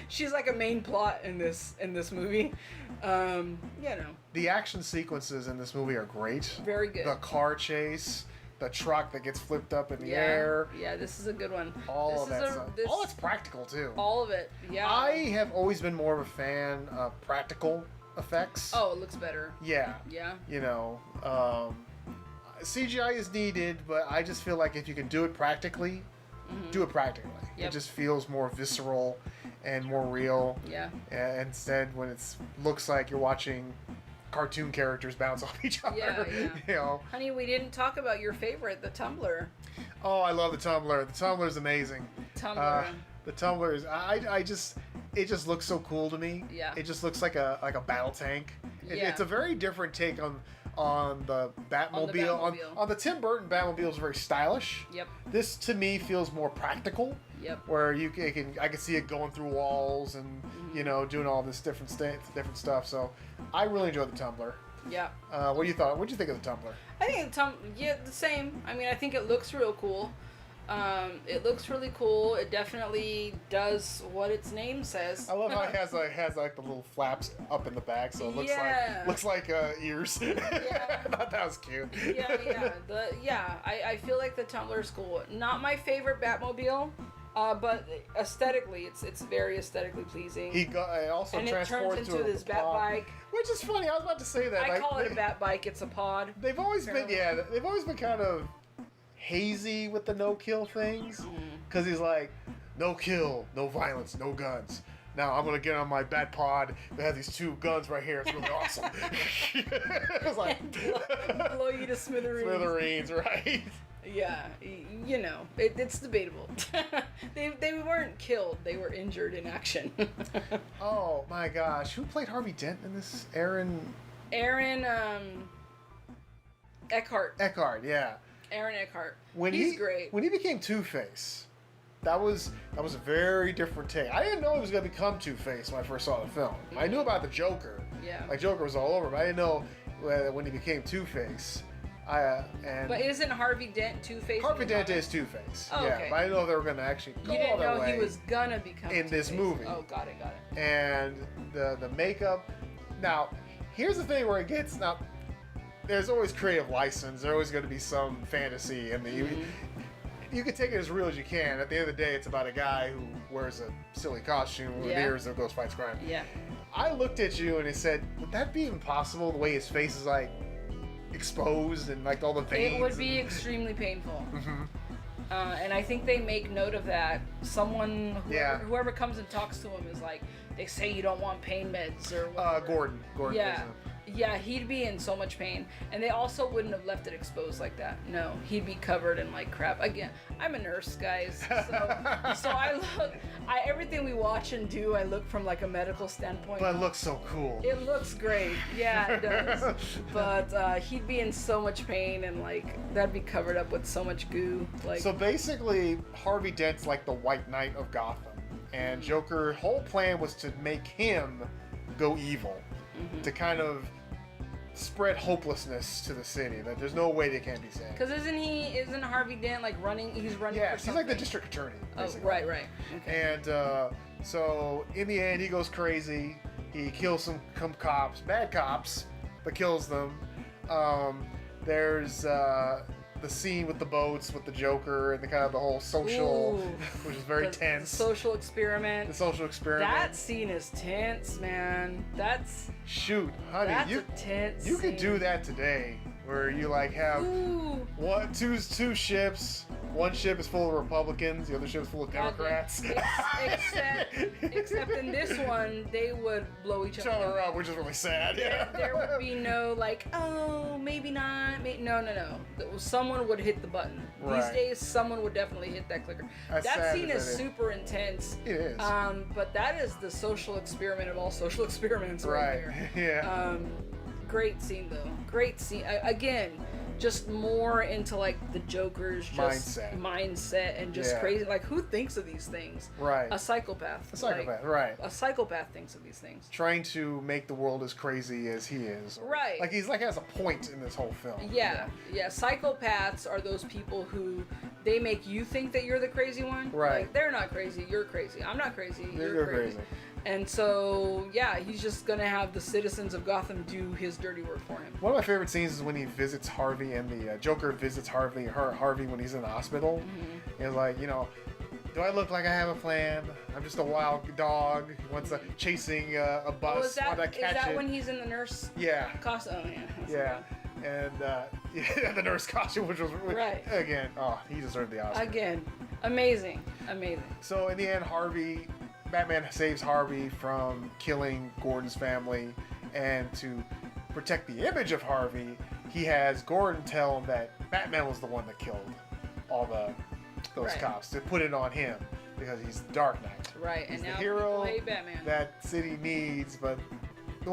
She's like a main plot in this movie. The action sequences in this movie are great. Very good. The car chase... The truck that gets flipped up in the air. Yeah, this is a good one. All of that stuff. All it's practical, too. All of it, yeah. I have always been more of a fan of practical effects. Oh, it looks better. Yeah. Yeah. CGI is needed, but I just feel like if you can do it practically, do it practically. Yep. It just feels more visceral and more real. Yeah. Instead, when it looks like you're watching... cartoon characters bounce off each other. Yeah. Honey, we didn't talk about your favorite, the Tumbler. Oh, I love the Tumbler. The Tumbler's amazing. The Tumbler is. It just looks so cool to me. Yeah. It just looks like a battle tank. It's a very different take on the Batmobile. On the Tim Burton Batmobile is very stylish. Yep. This to me feels more practical. Yep. Where I can see it going through walls and doing all this different stuff. So I really enjoyed the Tumbler. Yeah. What do you thought? What did you think of the Tumbler? I think the same. I mean, I think it looks real cool. It looks really cool. It definitely does what its name says. I love how it has the little flaps up in the back, so it looks like ears. Yeah. I thought that was cute. Yeah. I feel like the Tumbler's cool. Not my favorite Batmobile. But aesthetically, it's very aesthetically pleasing. He also transports into this bat bike, which is funny. I was about to say that. I call it a bat bike. It's a pod. They've always been kind of hazy with the no kill things, because he's like, no kill, no violence, no guns. Now I'm gonna get on my bat pod. They have these two guns right here. It's really awesome. It's like blow you to smithereens. Smithereens, right? Yeah, it's debatable. They weren't killed. They were injured in action. Oh my gosh, who played Harvey Dent in this? Aaron Eckhart. Eckhart, yeah. Aaron Eckhart. When He's great. When he became Two-Face, that was a very different take. I didn't know he was going to become Two-Face when I first saw the film. I knew about the Joker. Yeah. Like, Joker was all over, but I didn't know when he became Two-Face. But isn't Harvey Dent Two-Face? Harvey Dent is Two-Face. Oh, yeah, okay. but I didn't know they were going to actually go You didn't all that know way he was gonna become in this Two-Face. movie. Oh, got it. And the makeup. Now, here's the thing where it gets now. There's always creative license. There's always going to be some fantasy, and you can take it as real as you can. At the end of the day, it's about a guy who wears a silly costume with ears and goes fights crime. Yeah. I looked at you and I said, would that be impossible? The way his face is like exposed and like all the veins. It would be extremely painful. Mm-hmm. And I think they make note of that. Whoever comes and talks to him is like, they say you don't want pain meds or whatever. Gordon. Yeah. Yeah, he'd be in so much pain. And they also wouldn't have left it exposed like that. No, he'd be covered in like crap. Again, I'm a nurse, guys. So everything we watch and do, I look from like a medical standpoint. But it looks so cool. It looks great. Yeah, it does. But he'd be in so much pain and like that'd be covered up with so much goo. Like So basically, Harvey Dent's like the White Knight of Gotham. And Joker's whole plan was to make him go evil. Mm-hmm. To kind of spread hopelessness to the city, that there's no way they can't be saved. Because isn't Harvey Dent like running? He's running. Yeah, for he's like the district attorney. Basically. Oh, right. Okay. And so in the end, he goes crazy. He kills some cops, bad cops, but kills them. There's the scene with the boats with the Joker and the kind of the whole social, which is very tense. The social experiment. The social experiment. That scene is tense, man. Shoot, honey, that's a tense you could scene. do that today, where you like have two ships. One ship is full of Republicans, the other ship is full of Democrats. Except in this one, they would blow each other up, which is really sad. There would be no like, oh, maybe not. No. Someone would hit the button. Right. These days, someone would definitely hit that clicker. That scene is super intense. It is. But that is the social experiment of all social experiments right there. Yeah. Great scene though. Great scene. Again, just more into like the Joker's mindset and just crazy. Like, who thinks of these things? Right. A psychopath. Right. A psychopath thinks of these things. Trying to make the world as crazy as he is. Right. Like, he's like has a point in this whole film. Yeah. Psychopaths are those people who they make you think that you're the crazy one. Right. Like, they're not crazy. You're crazy. I'm not crazy. You're crazy. And so, he's just going to have the citizens of Gotham do his dirty work for him. One of my favorite scenes is when he visits Harvey and the Joker visits Harvey when he's in the hospital. Mm-hmm. He's like, do I look like I have a plan? I'm just a wild dog who wants chasing a bus. Is that when he's in the nurse costume? Oh, yeah. And the nurse costume, which was right. Again, he deserved the Oscar. Again, amazing. So in the end, Batman saves Harvey from killing Gordon's family, and to protect the image of Harvey, he has Gordon tell him that Batman was the one that killed all those cops, to put it on him because he's the Dark Knight. Right, he's and the now hero Batman. that city needs, but the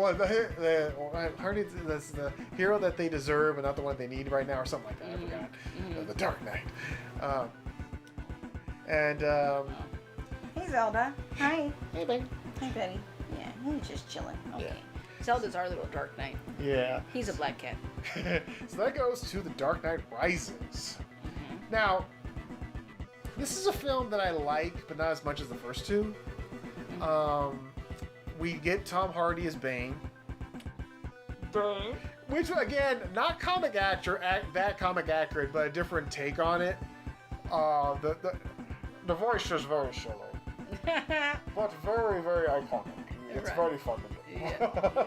hero that they deserve and not the one they need right now, or something like that. Mm-hmm. I forgot. Mm-hmm. The Dark Knight. Hey, Zelda. Hi. Hey, babe. Hi, Betty. Yeah, he's just chilling. Okay. Yeah. Zelda's our little Dark Knight. Yeah. He's a black cat. So that goes to The Dark Knight Rises. Mm-hmm. Now, this is a film that I like, but not as much as the first two. Mm-hmm. We get Tom Hardy as Bane. Which, again, not comic accurate, but a different take on it. The voice is very shallow. But very, very iconic. It's very fun. Yeah.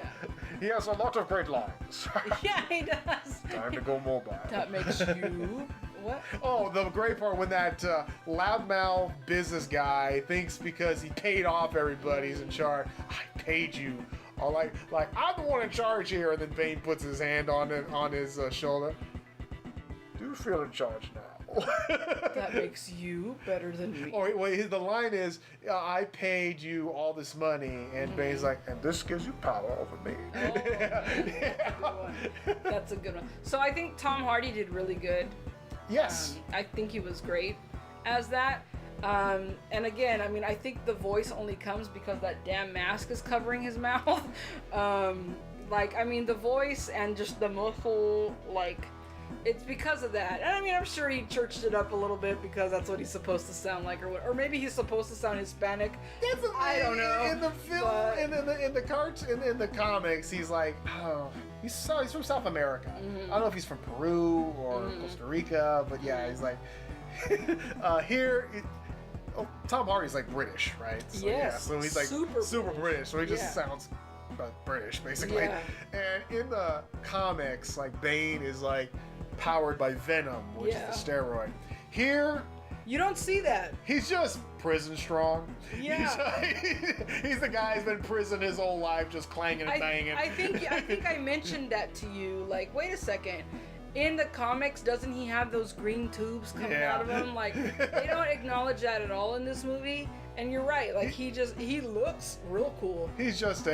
He has a lot of great lines. Yeah, he does. Time to go mobile. That makes you... What? Oh, the great part when that loudmouth business guy thinks because he paid off everybody he's in charge. I paid you. Or like I'm the one in charge here, and then Bane puts his hand on his shoulder. Do you feel in charge now? That makes you better than me. Oh, wait, the line is, I paid you all this money, and Bane's like, and this gives you power over me. Oh, that's a good one. So I think Tom Hardy did really good. Yes. I think he was great as that. And again, I mean, I think the voice only comes because that damn mask is covering his mouth. I mean, the voice and just the muffle, it's because of that. And I mean, I'm sure he churched it up a little bit because that's what he's supposed to sound like, or maybe he's supposed to sound Hispanic. I don't know. In the film, in the cartoon, in the comics, he's like, he's from South America. I don't know if he's from Peru or Costa Rica, but yeah, he's like here. Tom Hardy's like British, right? So, yes. Yeah, so he's like super British. So he just sounds British, basically. Yeah. And in the comics, like Bane is like powered by Venom, which is the steroid. Here, you don't see that. He's just prison strong. Yeah. He's the guy who's been in prison his whole life, just clanging and banging. I think I mentioned that to you. Like, wait a second. In the comics, doesn't he have those green tubes coming out of him? Like, they don't acknowledge that at all in this movie. And you're right. Like, he looks real cool. He's just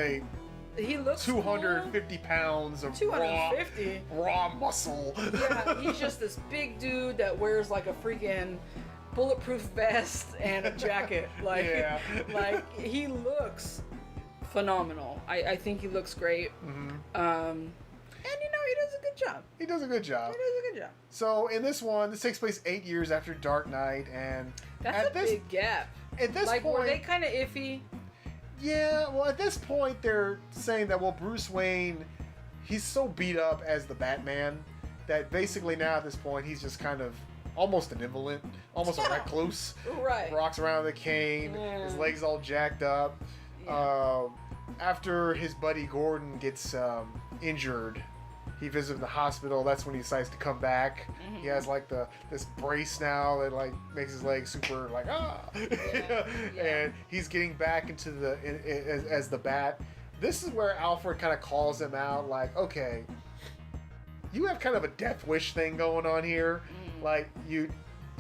he looks 250 cool. pounds of 250 raw muscle. Yeah, he's just this big dude that wears like a freaking bulletproof vest and a jacket. Like he looks phenomenal. I think he looks great. And he does a good job. He does a good job. So in this one, this takes place 8 years after Dark Knight, and that's a big gap. At this point, were they kind of iffy? Yeah, well, at this point, they're saying that, Bruce Wayne, he's so beat up as the Batman that basically now at this point, he's just kind of almost an invalid, almost a recluse. Right. Walks around with a cane, his legs all jacked up. Yeah. After his buddy Gordon gets injured, he visits the hospital. That's when he decides to come back. He has like this brace now that like makes his legs super like and he's getting back into as the Bat. This is where Alfred kind of calls him out, like, okay, you have kind of a death wish thing going on here. Like, you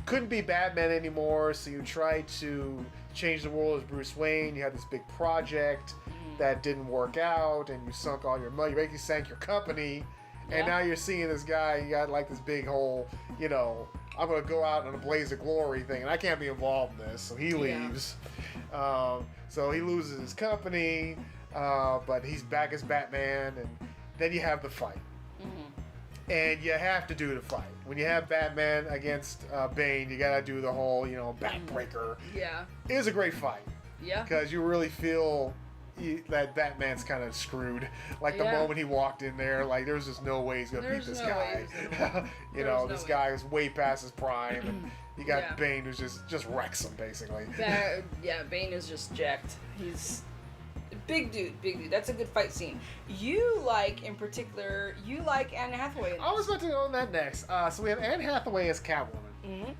couldn't be Batman anymore, so you tried to change the world as Bruce Wayne. You had this big project that didn't work out, and you sunk all your money. You basically sank your company. And now you're seeing this guy, you got like this big whole, I'm going to go out on a blaze of glory thing, and I can't be involved in this. So he leaves. So he loses his company, but he's back as Batman, and then you have the fight. And you have to do the fight. When you have Batman against Bane, you got to do the whole, backbreaker. Yeah. It is a great fight. Yeah. Because you really feel that Batman's kind of screwed. Like the moment he walked in there, like there's just no way he's gonna beat this guy. This guy is way past his prime, and you got Bane who's just wrecks him basically. Bane is just jacked. He's a big dude. That's a good fight scene. In particular, you like Anne Hathaway. I was about to go on that next. So we have Anne Hathaway as Catwoman.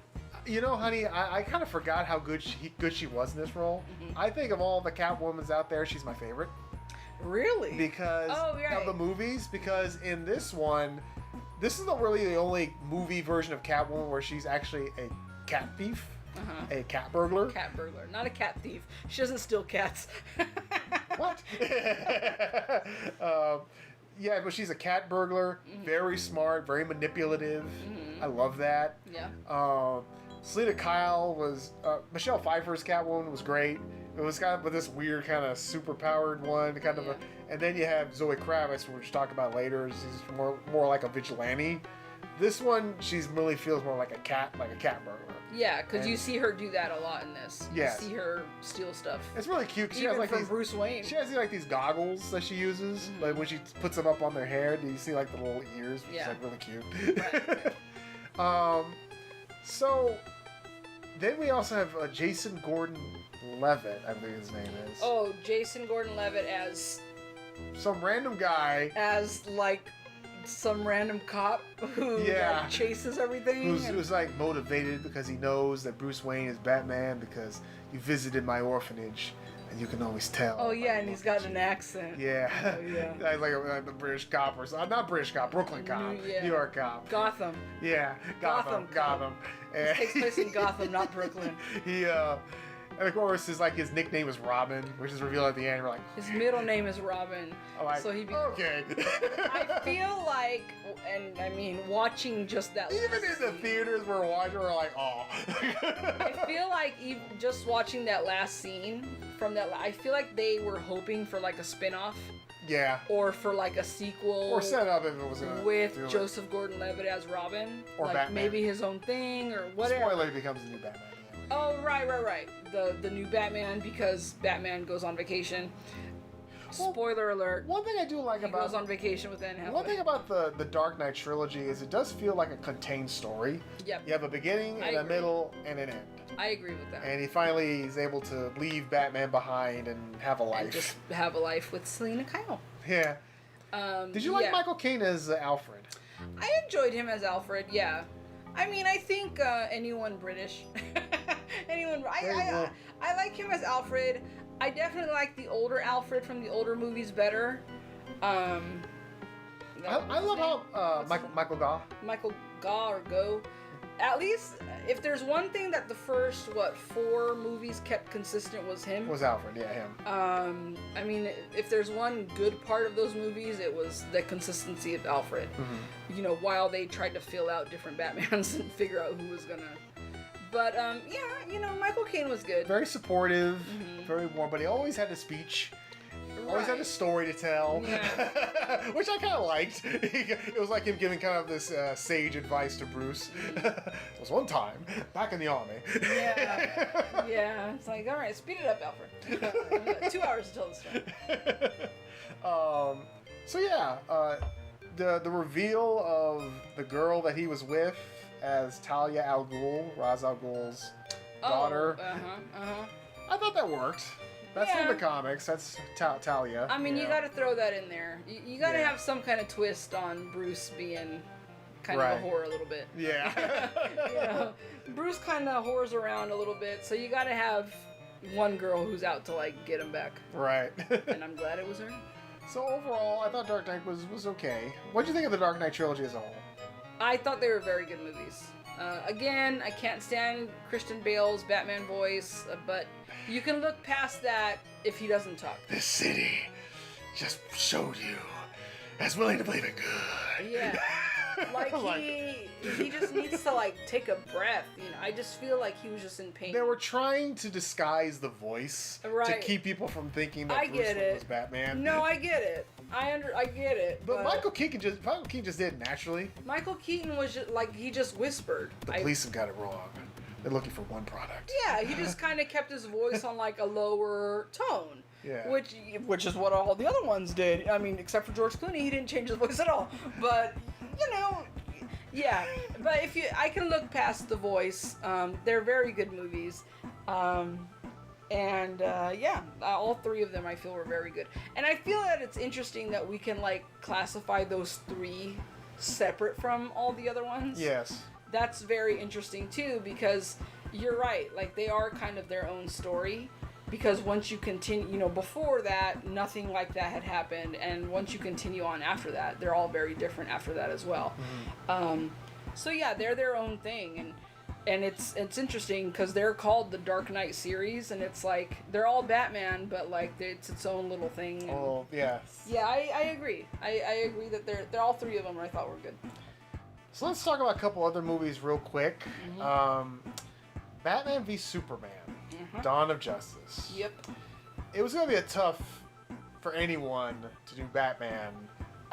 Honey, I kind of forgot how good she was in this role. I think of all the Catwomans out there, she's my favorite. Really? Because of the movies. Because in this one, this is not really the only movie version of Catwoman where she's actually a cat thief, a cat burglar. Cat burglar, not a cat thief. She doesn't steal cats. What? Yeah, but she's a cat burglar. Very smart, very manipulative. I love that. Yeah. Selena Kyle was Michelle Pfeiffer's Catwoman was great. It was kind of with this weird kind of super powered one, and then you have Zoe Kravitz, which we'll talk about later. She's more like a vigilante. This one, she really feels more like a cat burglar. Yeah, because you see her do that a lot in this. Yes. You see her steal stuff. It's really cute. She Even has like from Bruce Wayne. She has like these goggles that she uses. Like when she puts them up on their hair, do you see like the little ears? Which is like really cute. Right. So then we also have Jason Gordon-Levitt, I believe his name is. Oh, Jason Gordon-Levitt as some random guy. As like some random cop who like, chases everything. Who's like motivated because he knows that Bruce Wayne is Batman because you visited my orphanage and you can always tell. Oh yeah, and he's got an accent. Yeah. Oh, yeah. like the British cop or something. Not British cop, Brooklyn cop. New York cop. Gotham. Yeah, Gotham. It takes place in Gotham, not Brooklyn. And of course, his nickname is Robin, which is revealed at the end. We're like, his middle name is Robin. So he okay. I feel like, and I mean, watching just that. Even in the theaters we're watching, we're like, oh. I feel like even just watching that last scene from that, I feel like they were hoping for like a spin-off. Yeah. Or for like a sequel. Or set up if it was with Joseph Gordon-Levitt as Robin. Or like Batman. Maybe his own thing or whatever. Spoiler, he becomes the new Batman. Yeah. Oh, right. The new Batman, because Batman goes on vacation. Spoiler alert. One thing I do like about... He goes on vacation with Anne Hathaway. One thing about the Dark Knight trilogy is it does feel like a contained story. Yep. You have a beginning and a middle and an end. I agree with that. And he finally is able to leave Batman behind and have a life. And just have a life with Selena Kyle. Yeah. Did you like Michael Keaton as Alfred? I enjoyed him as Alfred, yeah. I mean, I think anyone British... I like him as Alfred. I definitely like the older Alfred from the older movies better. I love how Michael Gough. Michael Gough or Go. At least, if there's one thing that the first 4 movies kept consistent was him. Was Alfred, yeah, him. I mean, if there's one good part of those movies, it was the consistency of Alfred. Mm-hmm. You know, while they tried to fill out different Batmans and figure out who was gonna. But yeah, you know, Michael Caine was good. Very supportive, very warm, but he always had a speech. Always had a story to tell, which I kind of liked. It was like him giving kind of this sage advice to Bruce. It was one time back in the army. Yeah. It's like, all right, speed it up, Alfred. 2 hours to tell the story. So yeah, the reveal of the girl that he was with as Talia al Ghul, Ra's al Ghul's daughter. I thought that worked. That's in the comics. That's Talia. I mean, you got to throw that in there. You got to have some kind of twist on Bruce being kind of a whore a little bit. Yeah. You know, Bruce kind of whores around a little bit, so you got to have one girl who's out to like get him back. Right. And I'm glad it was her. So overall, I thought Dark Knight was okay. What did you think of the Dark Knight trilogy as a whole? I thought they were very good movies. Again, I can't stand Christian Bale's Batman voice, but you can look past that if he doesn't talk. This city just showed you as willing to believe in good. Yeah. Like he just needs to like take a breath, you know. I just feel like he was just in pain. They were trying to disguise the voice to keep people from thinking that Bruce Wayne was Batman. No, I get it. I get it. But Michael Keaton just did it naturally. Michael Keaton was just like he just whispered. The police have got it wrong. They're looking for one product. Yeah, he just kind of kept his voice on like a lower tone. Yeah. Which is what all the other ones did. I mean, except for George Clooney, he didn't change his voice at all. But you know, yeah. But I can look past the voice. They're very good movies. And all 3 of them I feel were very good. And I feel that it's interesting that we can like classify those 3 separate from all the other ones. Yes. That's very interesting too, because you're right, like they are kind of their own story. Because once you continue, you know, before that, nothing like that had happened, and once you continue on after that, they're all very different after that as well. Mm-hmm. So yeah, they're their own thing, and it's interesting because they're called the Dark Knight series, and it's like they're all Batman, but like it's its own little thing. And, oh yeah. Yeah, I agree. I agree that they're all 3 of them I thought were good. So let's talk about a couple other movies real quick. Mm-hmm. Batman v Superman. Dawn of Justice. Yep. It was going to be a tough for anyone to do Batman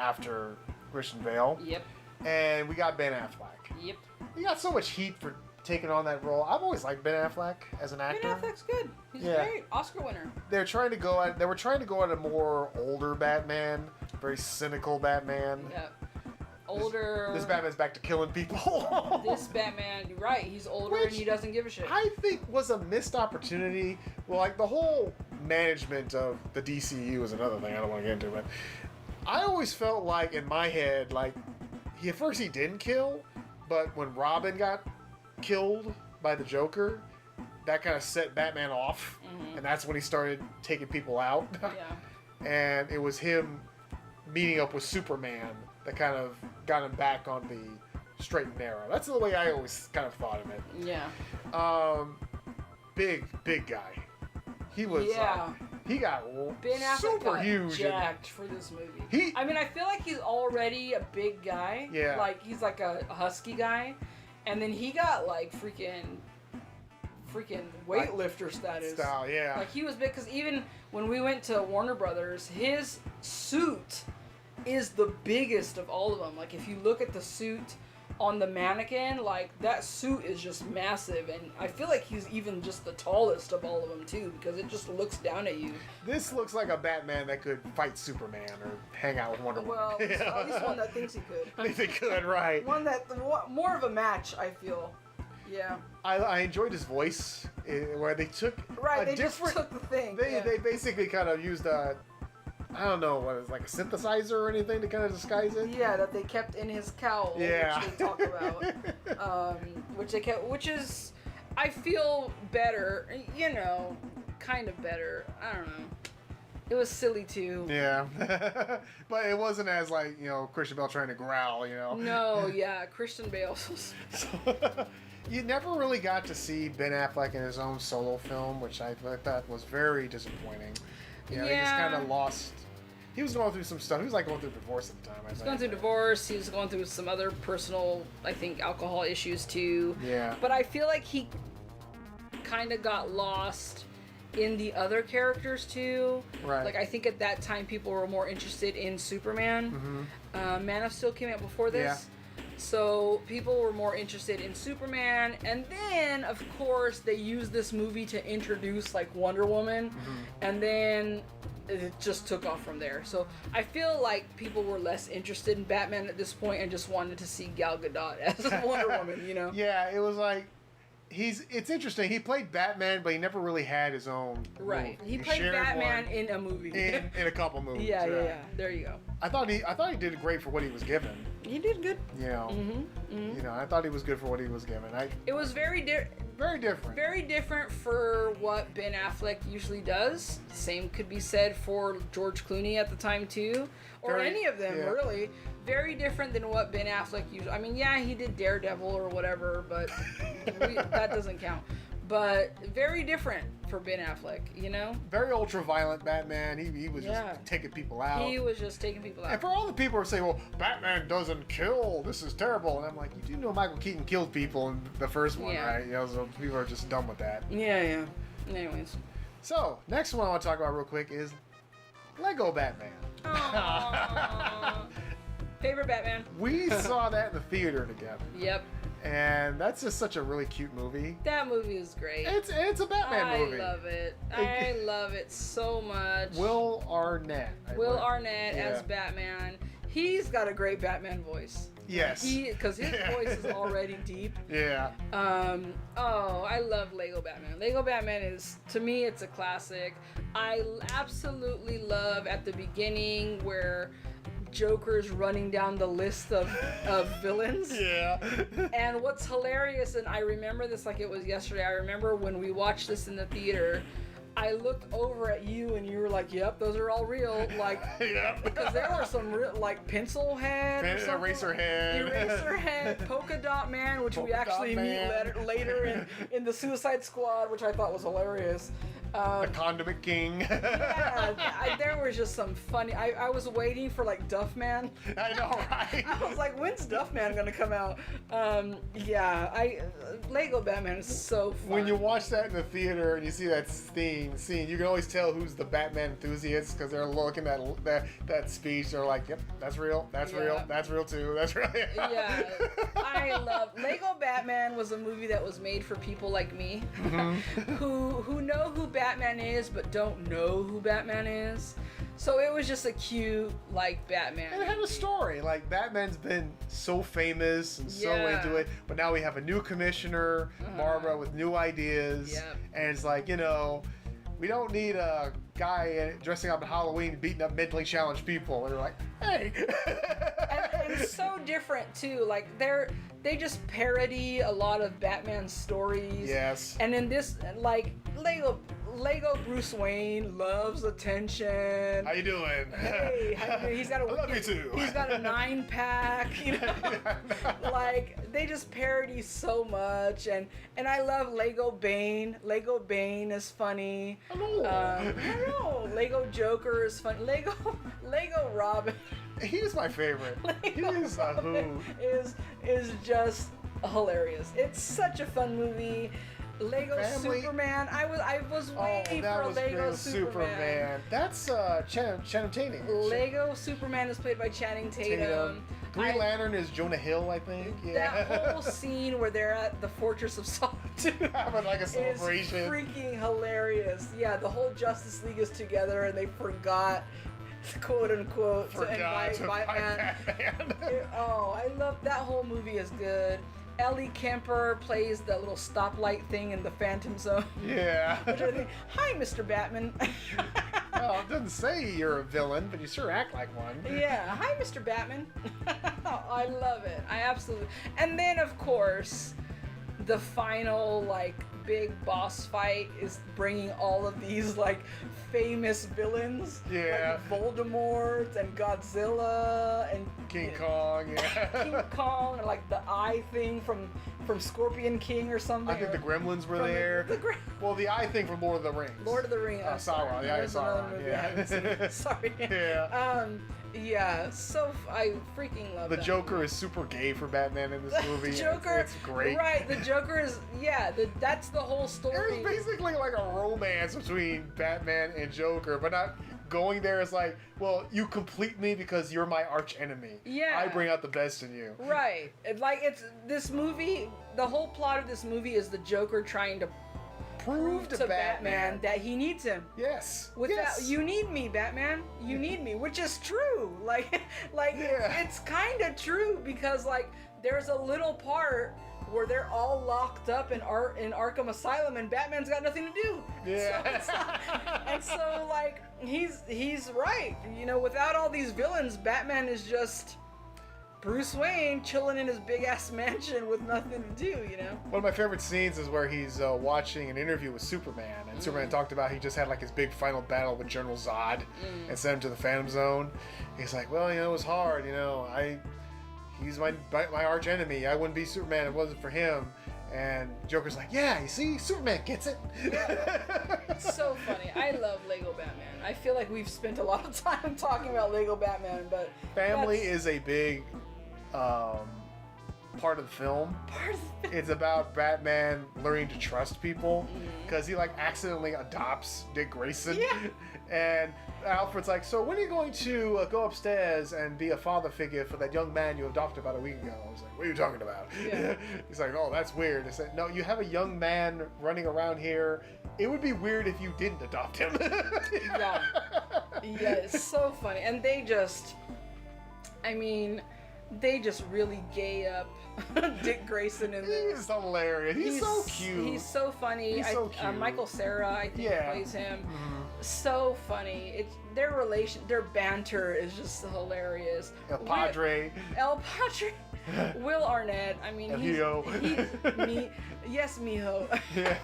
after Christian Bale. Yep. And we got Ben Affleck. Yep. He got so much heat for taking on that role. I've always liked Ben Affleck as an actor. Ben Affleck's good. He's great. Oscar winner. They were trying to go at a more older Batman, very cynical Batman. Yeah. Older. This Batman's back to killing people. This Batman, you're right, he's older and he doesn't give a shit. I think was a missed opportunity. Well, like the whole management of the DCU is another thing I don't want to get into, but I always felt like in my head, like at first he didn't kill, but when Robin got killed by the Joker, that kind of set Batman off, and that's when he started taking people out. Yeah. And it was him meeting up with Superman that kind of got him back on the straight and narrow. That's the way I always kind of thought of it. Yeah. big guy. He was. He got Ben Affleck super got huge. jacked for this movie. I mean, I feel like he's already a big guy. Yeah. Like, he's like a husky guy. And then he got, like, freaking weightlifter status. Style, yeah. Like, he was big, because even when we went to Warner Brothers, his suit is the biggest of all of them. Like, if you look at the suit on the mannequin, like, that suit is just massive, and I feel like he's even just the tallest of all of them too, because it just looks down at you. This looks like a Batman that could fight Superman or hang out with Wonder Woman. Well, at least one that thinks he could. I think he could, right? One that more of a match, I feel. Yeah. I enjoyed his voice, where they took just took the thing. They basically kind of used I don't know, what is like a synthesizer or anything to kind of disguise it? Yeah, that they kept in his cowl, which they talk about. Which is, I feel better, kind of better. I don't know. It was silly too. Yeah. But it wasn't as like, Christian Bale trying to growl, No, yeah, Christian Bale. You never really got to see Ben Affleck in his own solo film, which I thought was very disappointing. He just kind of lost. He was going through some stuff. He was like going through divorce at the time. He was going through divorce. He was going through some other personal, I think, alcohol issues too. Yeah. But I feel like he kind of got lost in the other characters too. Right. Like, I think at that time people were more interested in Superman. Mm-hmm. Man of Steel came out before this. Yeah. So people were more interested in Superman, and then of course they used this movie to introduce like Wonder Woman, and then it just took off from there. So I feel like people were less interested in Batman at this point and just wanted to see Gal Gadot as Wonder Woman, Yeah, it was like it's interesting. He played Batman, but he never really had his own right. movie. He played Batman in a movie. In a couple movies. Yeah. There you go. I thought he did great for what he was given. He did good. I thought he was good for what he was given. It was very different. Very different for what Ben Affleck usually does. Same could be said for George Clooney at the time too, or any of them really. Very different than what Ben Affleck usually. I mean, yeah, he did Daredevil or whatever, but that doesn't count. But very different for Ben Affleck, Very ultra-violent Batman. He was just taking people out. He was just taking people out. And for all the people who say, well, Batman doesn't kill, this is terrible. And I'm like, you do know Michael Keaton killed people in the first one, right? So people are just done with that. Yeah. Anyways. So, next one I want to talk about real quick is Lego Batman. Aww. Favorite Batman? We saw that in the theater together. Yep. And that's just such a really cute movie. That movie is great. It's a Batman movie. I love it. I love it so much. Will Arnett. As Batman. He's got a great Batman voice. Yes. Because his voice is already deep. Yeah. I love Lego Batman. Lego Batman is, to me, it's a classic. I absolutely love at the beginning where Joker's running down the list of villains. Yeah. And what's hilarious, and I remember this like it was yesterday, I remember when we watched this in the theater, I looked over at you and you were like, yep, those are all real. Like, yep. Because there were some real, like, Pencil Head. Eraser Head. Polka Dot Man, which we actually meet later in the Suicide Squad, which I thought was hilarious. The Condiment King. There was just some funny. I was waiting for like Duffman. I know, right? I was like, when's Duffman gonna come out? Lego Batman is so fun. When you watch that in the theater and you see that scene, you can always tell who's the Batman enthusiast because they're looking at that speech. They're like, yep, that's real. That's real. That's real too. That's real. Yeah, I love Lego Batman. Was a movie that was made for people like me, who know who Batman is but don't know who Batman is. So it was just a cute, like, Batman. And it had a story. Like, Batman's been so famous and so into it, but now we have a new commissioner, Barbara, with new ideas. Yep. And it's like, we don't need a guy dressing up in Halloween beating up mentally challenged people. And they're like, hey. and it's so different, too. Like, they just parody a lot of Batman stories. Yes. And in this, like, Lego Bruce Wayne loves attention. How you doing? Hey, he's got a. I love you too. He's got a 9-pack. You know, like they just parody so much, and I love Lego Bane. Lego Bane is funny. I know. I don't know. Lego Joker is funny. Lego Robin. He's my favorite. He is a hoot. Is just hilarious. It's such a fun movie. Lego Family. Superman. I was waiting for a Lego Superman. That's Channing Tatum. Lego Superman is played by Channing Tatum. Green Lantern is Jonah Hill, I think. Yeah. That whole scene where they're at the Fortress of Solitude having like a celebration. is freaking hilarious. Yeah, the whole Justice League is together and they forgot, quote unquote, to invite Batman. I love that whole movie. Is good. Ellie Kemper plays the little stoplight thing in the Phantom Zone. Yeah. Which I think, hi, Mr. Batman. Well, it doesn't say you're a villain, but you sure act like one. Yeah. Hi, Mr. Batman. I love it. I absolutely. And then, of course, the final, like, big boss fight is bringing all of these, like, famous villains. Yeah. Like Voldemort and Godzilla and King Kong, yeah. King Kong, and like the eye thing from Scorpion King or something. I think the Gremlins were there. Well, the eye thing from Lord of the Rings. Lord of the Rings. Sauron. Yeah, Sauron. Yeah. Sorry. Yeah. Yeah. So I freaking love the that. Joker is super gay for Batman in this movie. The Joker. It's great. Right. The Joker is. Yeah. That's the whole story. There's basically like a romance between Batman and Joker, but not going there as like, well, you complete me because you're my arch enemy. Yeah. I bring out the best in you. Right. It's this movie. The whole plot of this movie is the Joker trying to prove to Batman that he needs him. Yes. That, you need me, Batman. You need me, which is true. Like yeah. it's kind of true because like there's a little part where they're all locked up in Arkham Asylum and Batman's got nothing to do. Yeah. And so like he's right. You know, without all these villains, Batman is just Bruce Wayne chilling in his big ass mansion with nothing to do, you know? One of my favorite scenes is where he's watching an interview with Superman, and Superman talked about he just had like his big final battle with General Zod and sent him to the Phantom Zone. He's like, well, you know, it was hard, you know, he's my arch enemy. I wouldn't be Superman if it wasn't for him. And Joker's like, yeah, you see, Superman gets it. It's so funny. I love Lego Batman. I feel like we've spent a lot of time talking about Lego Batman, but family is a big part of the film. It's about Batman learning to trust people because he like accidentally adopts Dick Grayson. Yeah. And Alfred's like, so when are you going to go upstairs and be a father figure for that young man you adopted about a week ago? I was like, what are you talking about? Yeah. He's like, oh, that's weird. I said, no, you have a young man running around here. It would be weird if you didn't adopt him. Yeah. Yeah, it's so funny. And they just really gay up Dick Grayson in this. He's hilarious. He's so cute. He's so funny. He's so cute. Michael Cera, I think, plays him. Mm-hmm. So funny. It's their banter is just hilarious. El Padre. Will Arnett. I mean, yes, mijo. Yeah.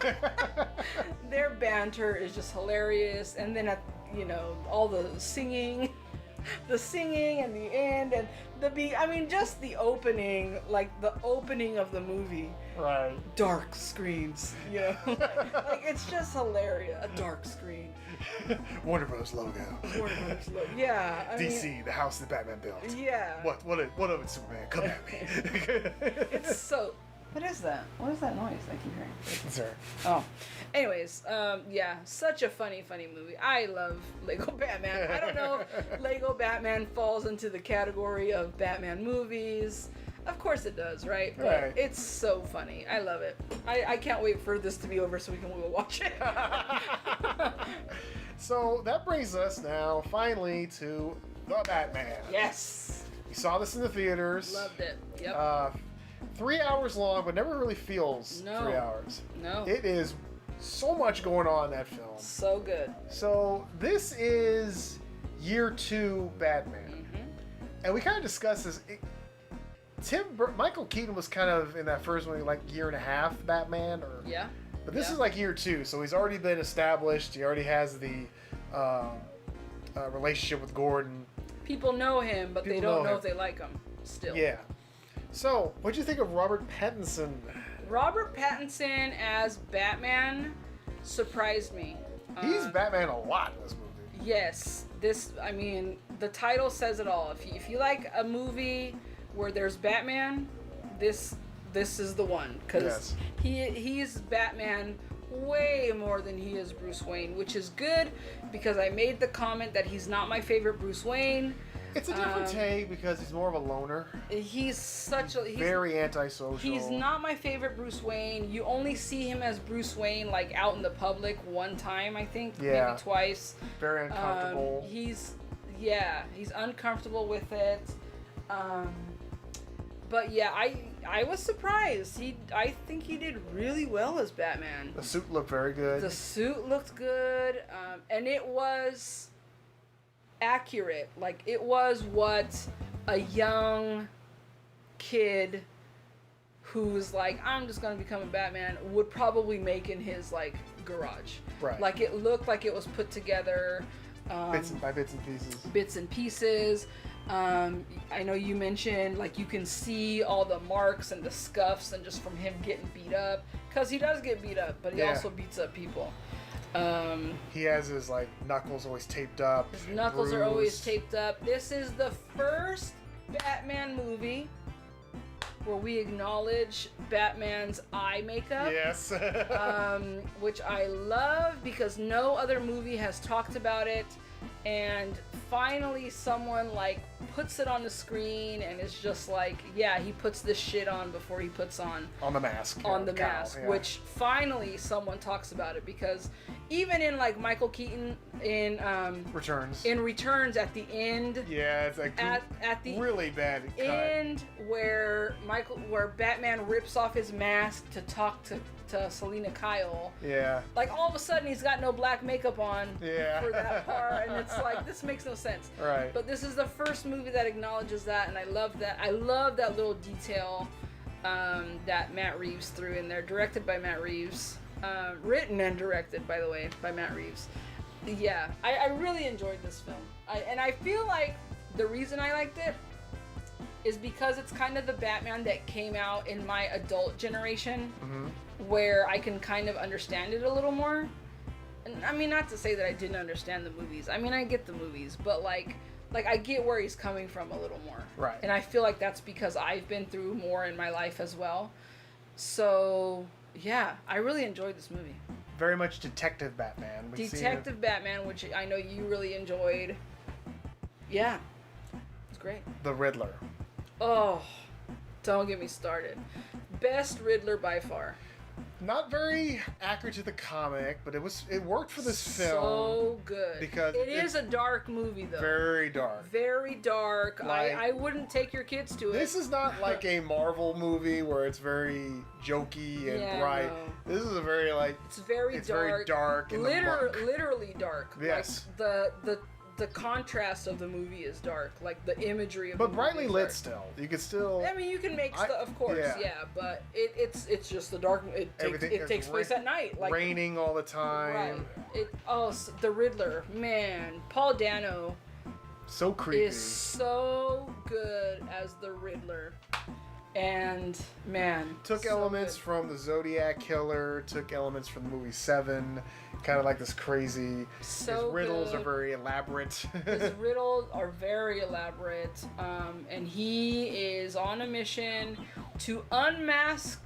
Their banter is just hilarious. And then all the singing. The singing and the end and just the opening, like the opening of the movie. Right. Dark screens, you know? Like it's just hilarious. A dark screen. Warner Bros. Logo. Yeah. DC, the house that Batman built. Yeah. What of it, Superman? Come at me. It's so... What is that? What is that noise I keep hearing? Sorry. Oh. Anyways, yeah, such a funny movie. I love Lego Batman. I don't know if Lego Batman falls into the category of Batman movies. Of course it does, right? But right. It's so funny. I love it. I can't wait for this to be over so we can go watch it. So that brings us now finally to The Batman. Yes. We saw this in the theaters. Loved it. Yep. 3 hours long, but never really feels 3 hours. No. It is so much going on in that film. So good. So this is year 2 Batman. And we kind of discussed this. Michael Keaton was kind of in that first one, like year and a half Batman, or But this is like year 2, so he's already been established. He already has the relationship with Gordon. People know him, but they don't know if they like him still. Yeah. So, what'd you think of Robert Pattinson? Robert Pattinson as Batman surprised me. He's Batman a lot in this movie. Yes. The title says it all. If you like a movie where there's Batman, this is the one. Because he's Batman way more than he is Bruce Wayne, which is good because I made the comment that he's not my favorite Bruce Wayne. It's a different take because he's more of a loner. He's very antisocial. He's not my favorite Bruce Wayne. You only see him as Bruce Wayne like out in the public one time, I think, maybe twice. Very uncomfortable. He's uncomfortable with it. But yeah, I was surprised. I think he did really well as Batman. The suit looked very good. The suit looked good, and it was accurate. Like, it was what a young kid who's like, I'm just gonna become a Batman would probably make in his like garage. Right. Like, it looked like it was put together bits and pieces. I know you mentioned like you can see all the marks and the scuffs and just from him getting beat up, because he does get beat up, but he also beats up people. He has his like knuckles always taped up. His knuckles are always taped up. This is the first Batman movie where we acknowledge Batman's eye makeup. Yes. Which I love because no other movie has talked about it. And finally someone like puts it on the screen and it's just like, yeah, he puts this shit on before he puts on the mask. Which finally someone talks about it, because even in like Michael Keaton in Returns at the end. Yeah, it's like at the really bad cut. End where Batman rips off his mask to talk to Selena Kyle. Yeah. Like all of a sudden he's got no black makeup on for that part, and it's like, this makes no sense. Right. But this is the first movie that acknowledges that, and I love that. I love that little detail that Matt Reeves threw in there. Directed by Matt Reeves. Written and directed, by the way, by Matt Reeves. Yeah, I really enjoyed this film. And I feel like the reason I liked it is because it's kind of the Batman that came out in my adult generation. Mm-hmm. Where I can kind of understand it a little more. And I mean, not to say that I didn't understand the movies. I mean, I get the movies, but like I get where he's coming from a little more. Right. And I feel like that's because I've been through more in my life as well. So, yeah, I really enjoyed this movie. Very much Detective Batman. Detective Batman, which I know you really enjoyed. Yeah. It's great. The Riddler. Oh, don't get me started. Best Riddler by far. Not very accurate to the comic, but it worked for this film. So good. Because it is a dark movie, though. Very dark. Very dark. Like, I wouldn't take your kids to it. This is not like a Marvel movie where it's very jokey and bright. No. This is a very it's very dark and literally dark. Yes. Like, the contrast of the movie is dark, like the imagery of the movie. But brightly lit still. You could still. I mean, you can make stuff, of course, yeah. But it's just the dark. It takes place at night, like raining all the time. Right. The Riddler, man, Paul Dano. So creepy. Is so good as the Riddler. And man, took elements from the Zodiac Killer, took elements from the movie Seven, kind of like this crazy. His riddles are very elaborate. His riddles are very elaborate, and he is on a mission to unmask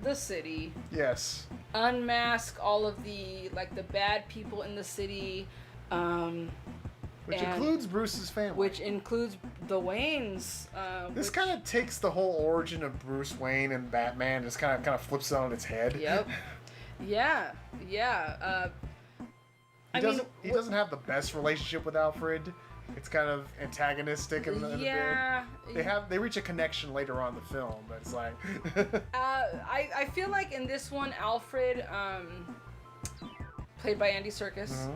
the city. Yes. Unmask all of the bad people in the city. Which includes Bruce's family. Which includes the Waynes. This kind of takes the whole origin of Bruce Wayne and Batman, just kind of flips it on its head. Yep. Yeah. He doesn't have the best relationship with Alfred. It's kind of antagonistic in the bit. They reach a connection later on in the film, but it's like. I feel like in this one, Alfred, played by Andy Serkis,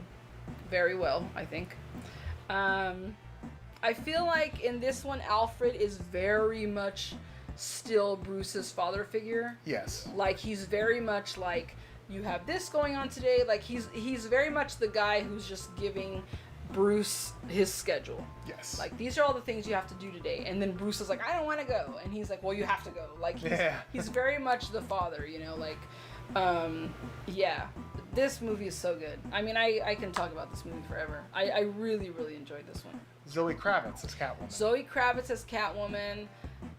very well, I think. I feel like in this one, Alfred is very much still Bruce's father figure. Yes. Like, he's very much like you have this going on today. Like he's very much the guy who's just giving Bruce his schedule. Yes. Like, these are all the things you have to do today. And then Bruce is like, I don't want to go. And he's like, well, you have to go. Like, he's very much the father, you know, like, yeah. This movie is so good. I mean, I can talk about this movie forever. I really, really enjoyed this one. Zoe Kravitz as Catwoman. Zoe Kravitz as Catwoman.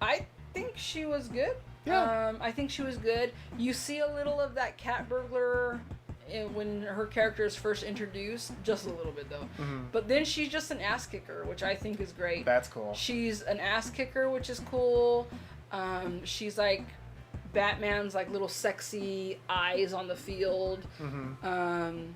I think she was good. Yeah. I think she was good. You see a little of that cat burglar when her character is first introduced, just a little bit though. Mm-hmm. But then she's just an ass kicker, which I think is great. That's cool. She's an ass kicker, which is cool. She's like Batman's like little sexy eyes on the field. Mm-hmm.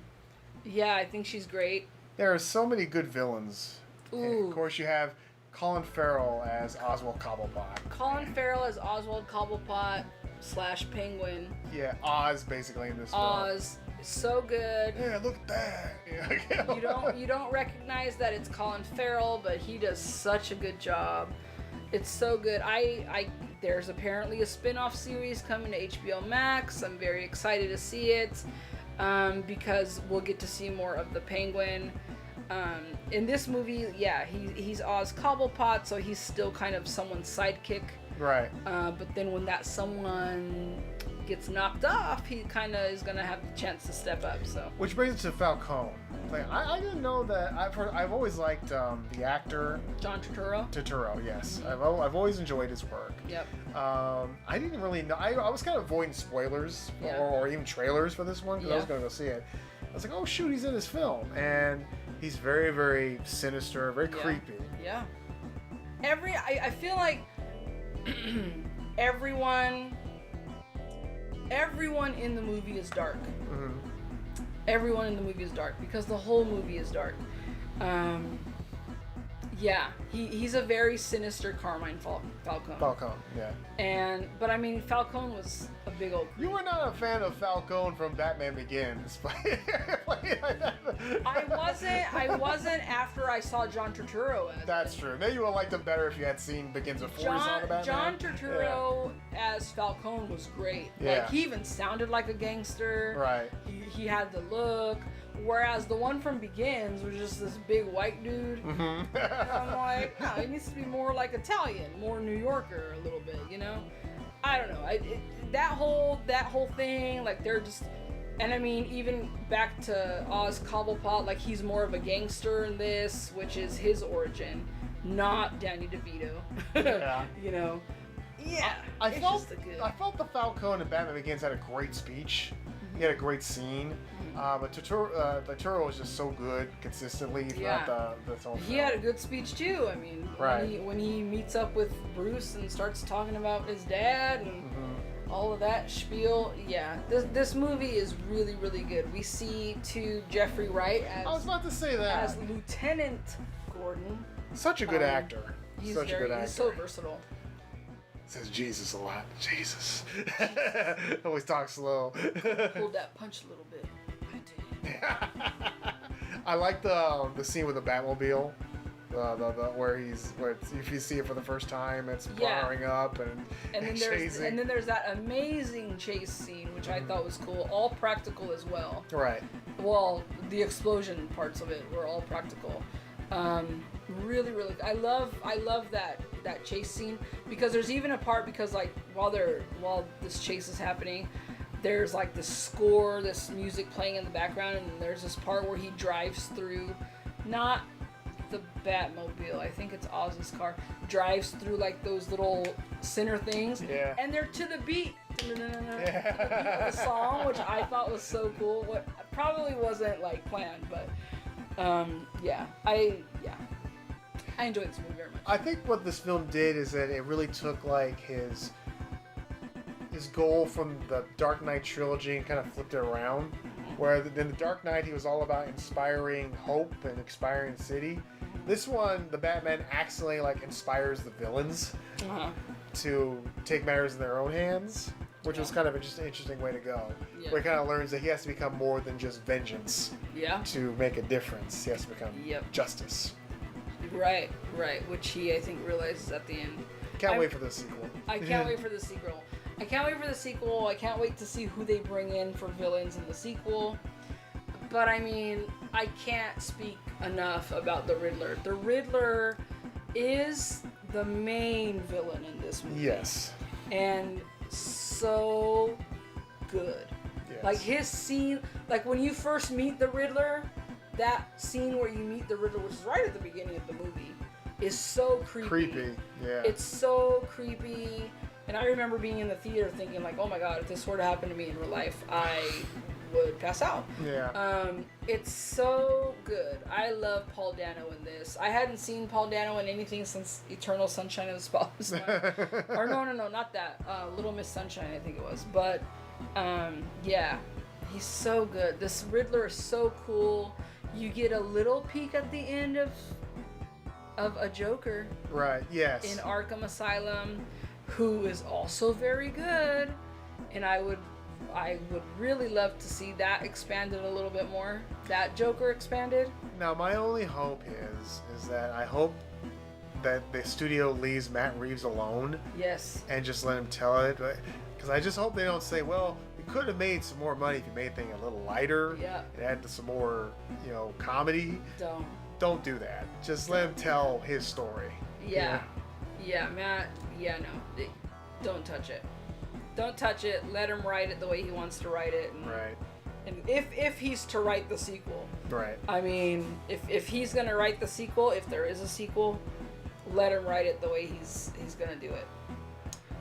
Yeah, I think she's great. There are so many good villains. Ooh. And of course, you have Colin Farrell as Oswald Cobblepot. Colin Farrell as Oswald Cobblepot / Penguin. Yeah, Oz basically in this film. Oz, so good. Yeah, look at that. Yeah. You don't recognize that it's Colin Farrell, but he does such a good job. It's so good. There's apparently a spin-off series coming to HBO Max. I'm very excited to see it because we'll get to see more of the Penguin. In this movie, yeah, he's Oz Cobblepot, so he's still kind of someone's sidekick. Right. But then when that someone gets knocked off, he kind of is gonna have the chance to step up. So. Which brings us to Falcone. Like, I didn't know that. I've always liked the actor John Turturro. Turturro, yes. Mm-hmm. I've always enjoyed his work. Yep. I didn't really know. I was kind of avoiding spoilers or even trailers for this one because I was gonna go see it. I was like, oh shoot, he's in this film, and he's very, very sinister, very creepy. Yeah. I feel like everyone in the movie is dark. Mm-hmm. Everyone in the movie is dark because the whole movie is dark. Yeah, he's a very sinister Carmine Falcone. Falcone, yeah. But I mean, Falcone was a big old. You were not a fan of Falcone from Batman Begins. I wasn't after I saw John Turturro as. That's true. Maybe you would have liked him better if you had seen Begins before you saw the Batman. John Turturro as Falcone was great. Yeah. Like, he even sounded like a gangster. Right. He had the look. Whereas the one from Begins was just this big white dude. Mm-hmm. And I'm like, no, he needs to be more like Italian, more New Yorker a little bit, you know? I don't know. That whole thing, like, they're just... And I mean, even back to Oz Cobblepot, like, he's more of a gangster in this, which is his origin, not Danny DeVito. Yeah. You know? Yeah. I felt the Falcone in Batman Begins had a great speech. He had a great scene. But Turturro was just so good consistently throughout the whole film. He had a good speech too. I mean, when he meets up with Bruce and starts talking about his dad and all of that spiel. Yeah, this movie is really, really good. We see Jeffrey Wright as I was about to say that as Lieutenant Gordon. Such a good actor. He's such a good actor. He's so versatile. Says Jesus a lot. Jesus. Always talk slow. Pulled that punch a little bit. I like the scene with the Batmobile, where if you see it for the first time, it's powering up and chasing. And then there's that amazing chase scene, which I thought was cool, all practical as well. Right. Well, the explosion parts of it were all practical. Really, really, I love that chase scene because there's even a part because like while this chase is happening. There's like this score, this music playing in the background, and there's this part where he drives through, not the Batmobile, I think it's Oz's car, drives through like those little center things, and they're to the beat of the song, which I thought was so cool. What probably wasn't like planned, but I enjoyed this movie very much. I think what this film did is that it really took like his goal from the Dark Knight trilogy and kind of flipped it around. Where in the Dark Knight he was all about inspiring hope and inspiring city. This one, the Batman accidentally like inspires the villains to take matters in their own hands, which was kind of an interesting way to go. Yeah. Where he kind of learns that he has to become more than just vengeance. Yeah. To make a difference, he has to become justice. Right, which he I think realizes at the end. Can't wait for the sequel. I can't wait for the sequel. I can't wait for the sequel. I can't wait to see who they bring in for villains in the sequel. But I mean, I can't speak enough about the Riddler. The Riddler is the main villain in this movie. Yes. And so good. Yes. Like his scene, like when you first meet the Riddler, that scene where you meet the Riddler, which is right at the beginning of the movie, is so creepy. Creepy, yeah. It's so creepy. And I remember being in the theater thinking like, oh my god, if this were to happen to me in real life, I would pass out. Yeah. It's so good. I love Paul Dano in this. I hadn't seen Paul Dano in anything since Eternal Sunshine of the Spotless Mind. Or no, not that. Little Miss Sunshine, I think it was. But, yeah. He's so good. This Riddler is so cool. You get a little peek at the end of a Joker. Right, yes. In Arkham Asylum, who is also very good. And I would really love to see that expanded a little bit more. That Joker expanded. Now, my only hope is that I hope that the studio leaves Matt Reeves alone. Yes. And just let him tell it. Because I just hope they don't say, well, we could have made some more money if you made things a little lighter. Yeah. And add some more, comedy. Don't do that. Just let him tell his story. Yeah. Yeah, Matt. Yeah, no. Don't touch it. Don't touch it. Let him write it the way he wants to write it. And, right. And if he's to write the sequel. Right. I mean, if he's gonna write the sequel, if there is a sequel, let him write it the way he's gonna do it.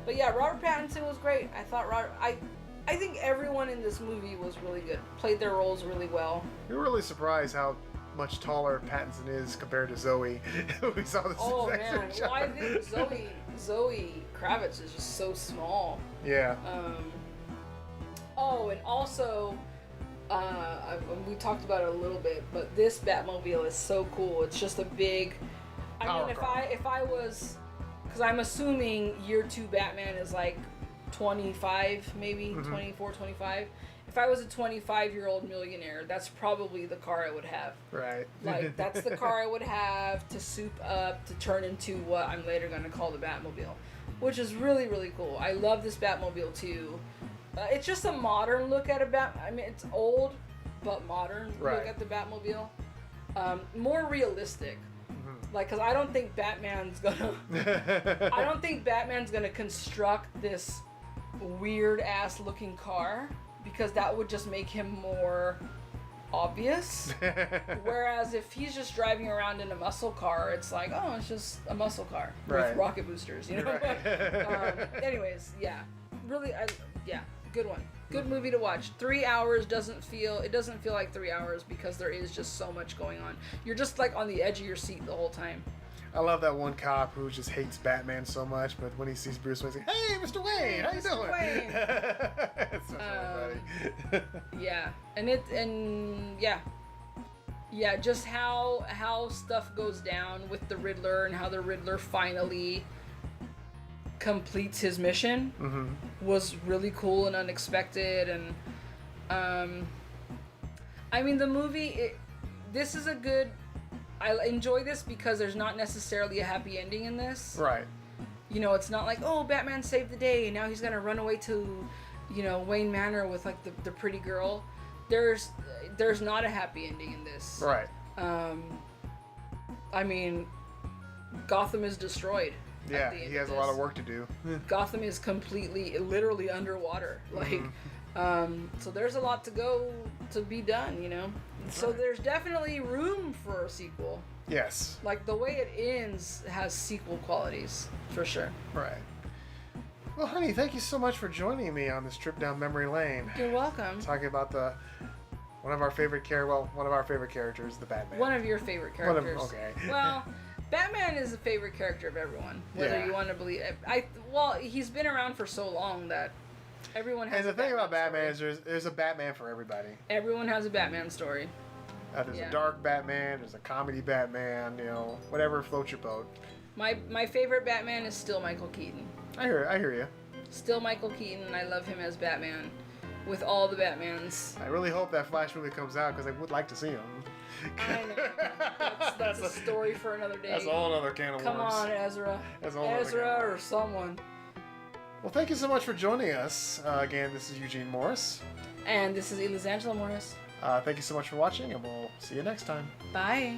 But yeah, Robert Pattinson was great. I thought I think everyone in this movie was really good. Played their roles really well. You're really surprised how much taller Pattinson is compared to Zoe. We saw this. Oh man, well I think Zoe Kravitz is just so small. Yeah. Oh, and also, we talked about it a little bit, but this Batmobile is so cool. It's just a big. I mean, if I was, because I'm assuming year 2 Batman is like 25, maybe 24, 25. If I was a 25-year-old millionaire, that's probably the car I would have. Right. Like, that's the car I would have to soup up, to turn into what I'm later going to call the Batmobile. Which is really, really cool. I love this Batmobile, too. It's just a modern look at a I mean, it's old, but modern look at the Batmobile. More realistic. Like, because I don't think Batman's gonna... I don't think Batman's gonna construct this weird-ass looking car, because that would just make him more obvious. Whereas if he's just driving around in a muscle car, it's like, oh, it's just a muscle car with rocket boosters, you know? Anyways, yeah. Really, good one. Good movie to watch. 3 hours doesn't feel like 3 hours because there is just so much going on. You're just like on the edge of your seat the whole time. I love that one cop who just hates Batman so much, but when he sees Bruce Wayne, he's like, "Hey, Mr. Wayne, how you doing?" Wayne. It's so funny. Yeah, just how stuff goes down with the Riddler and how the Riddler finally completes his mission was really cool and unexpected. And I mean, the movie, this is a good. I enjoy this because there's not necessarily a happy ending in this. Right. You know, it's not like, oh, Batman saved the day and now he's gonna run away to, Wayne Manor with like the pretty girl. There's not a happy ending in this. Right. I mean, Gotham is destroyed. Yeah, he has a lot of work to do. Gotham is literally underwater. Like, so there's a lot to be done, So there's definitely room for a sequel. Yes. Like, the way it ends has sequel qualities, for sure. Right. Well, honey, thank you so much for joining me on this trip down memory lane. You're welcome. Talking about one of our favorite characters, the Batman. One of your favorite characters. Okay. Well, Batman is a favorite character of everyone, whether you want to believe it. He's been around for so long that everyone has. And the thing about Batman is there's a Batman for everybody. Everyone has a Batman story. There's a dark Batman, there's a comedy Batman, whatever floats your boat. My favorite Batman is still Michael Keaton. I hear you. Still Michael Keaton, and I love him as Batman. With all the Batmans. I really hope that Flash movie comes out because I would like to see him. I know. That's a story for another day. That's a whole other can of worms. Come on, Ezra. Ezra or someone. Well, thank you so much for joining us. Again, this is Eugene Morris. And this is Elizangela Morris. Thank you so much for watching, and we'll see you next time. Bye.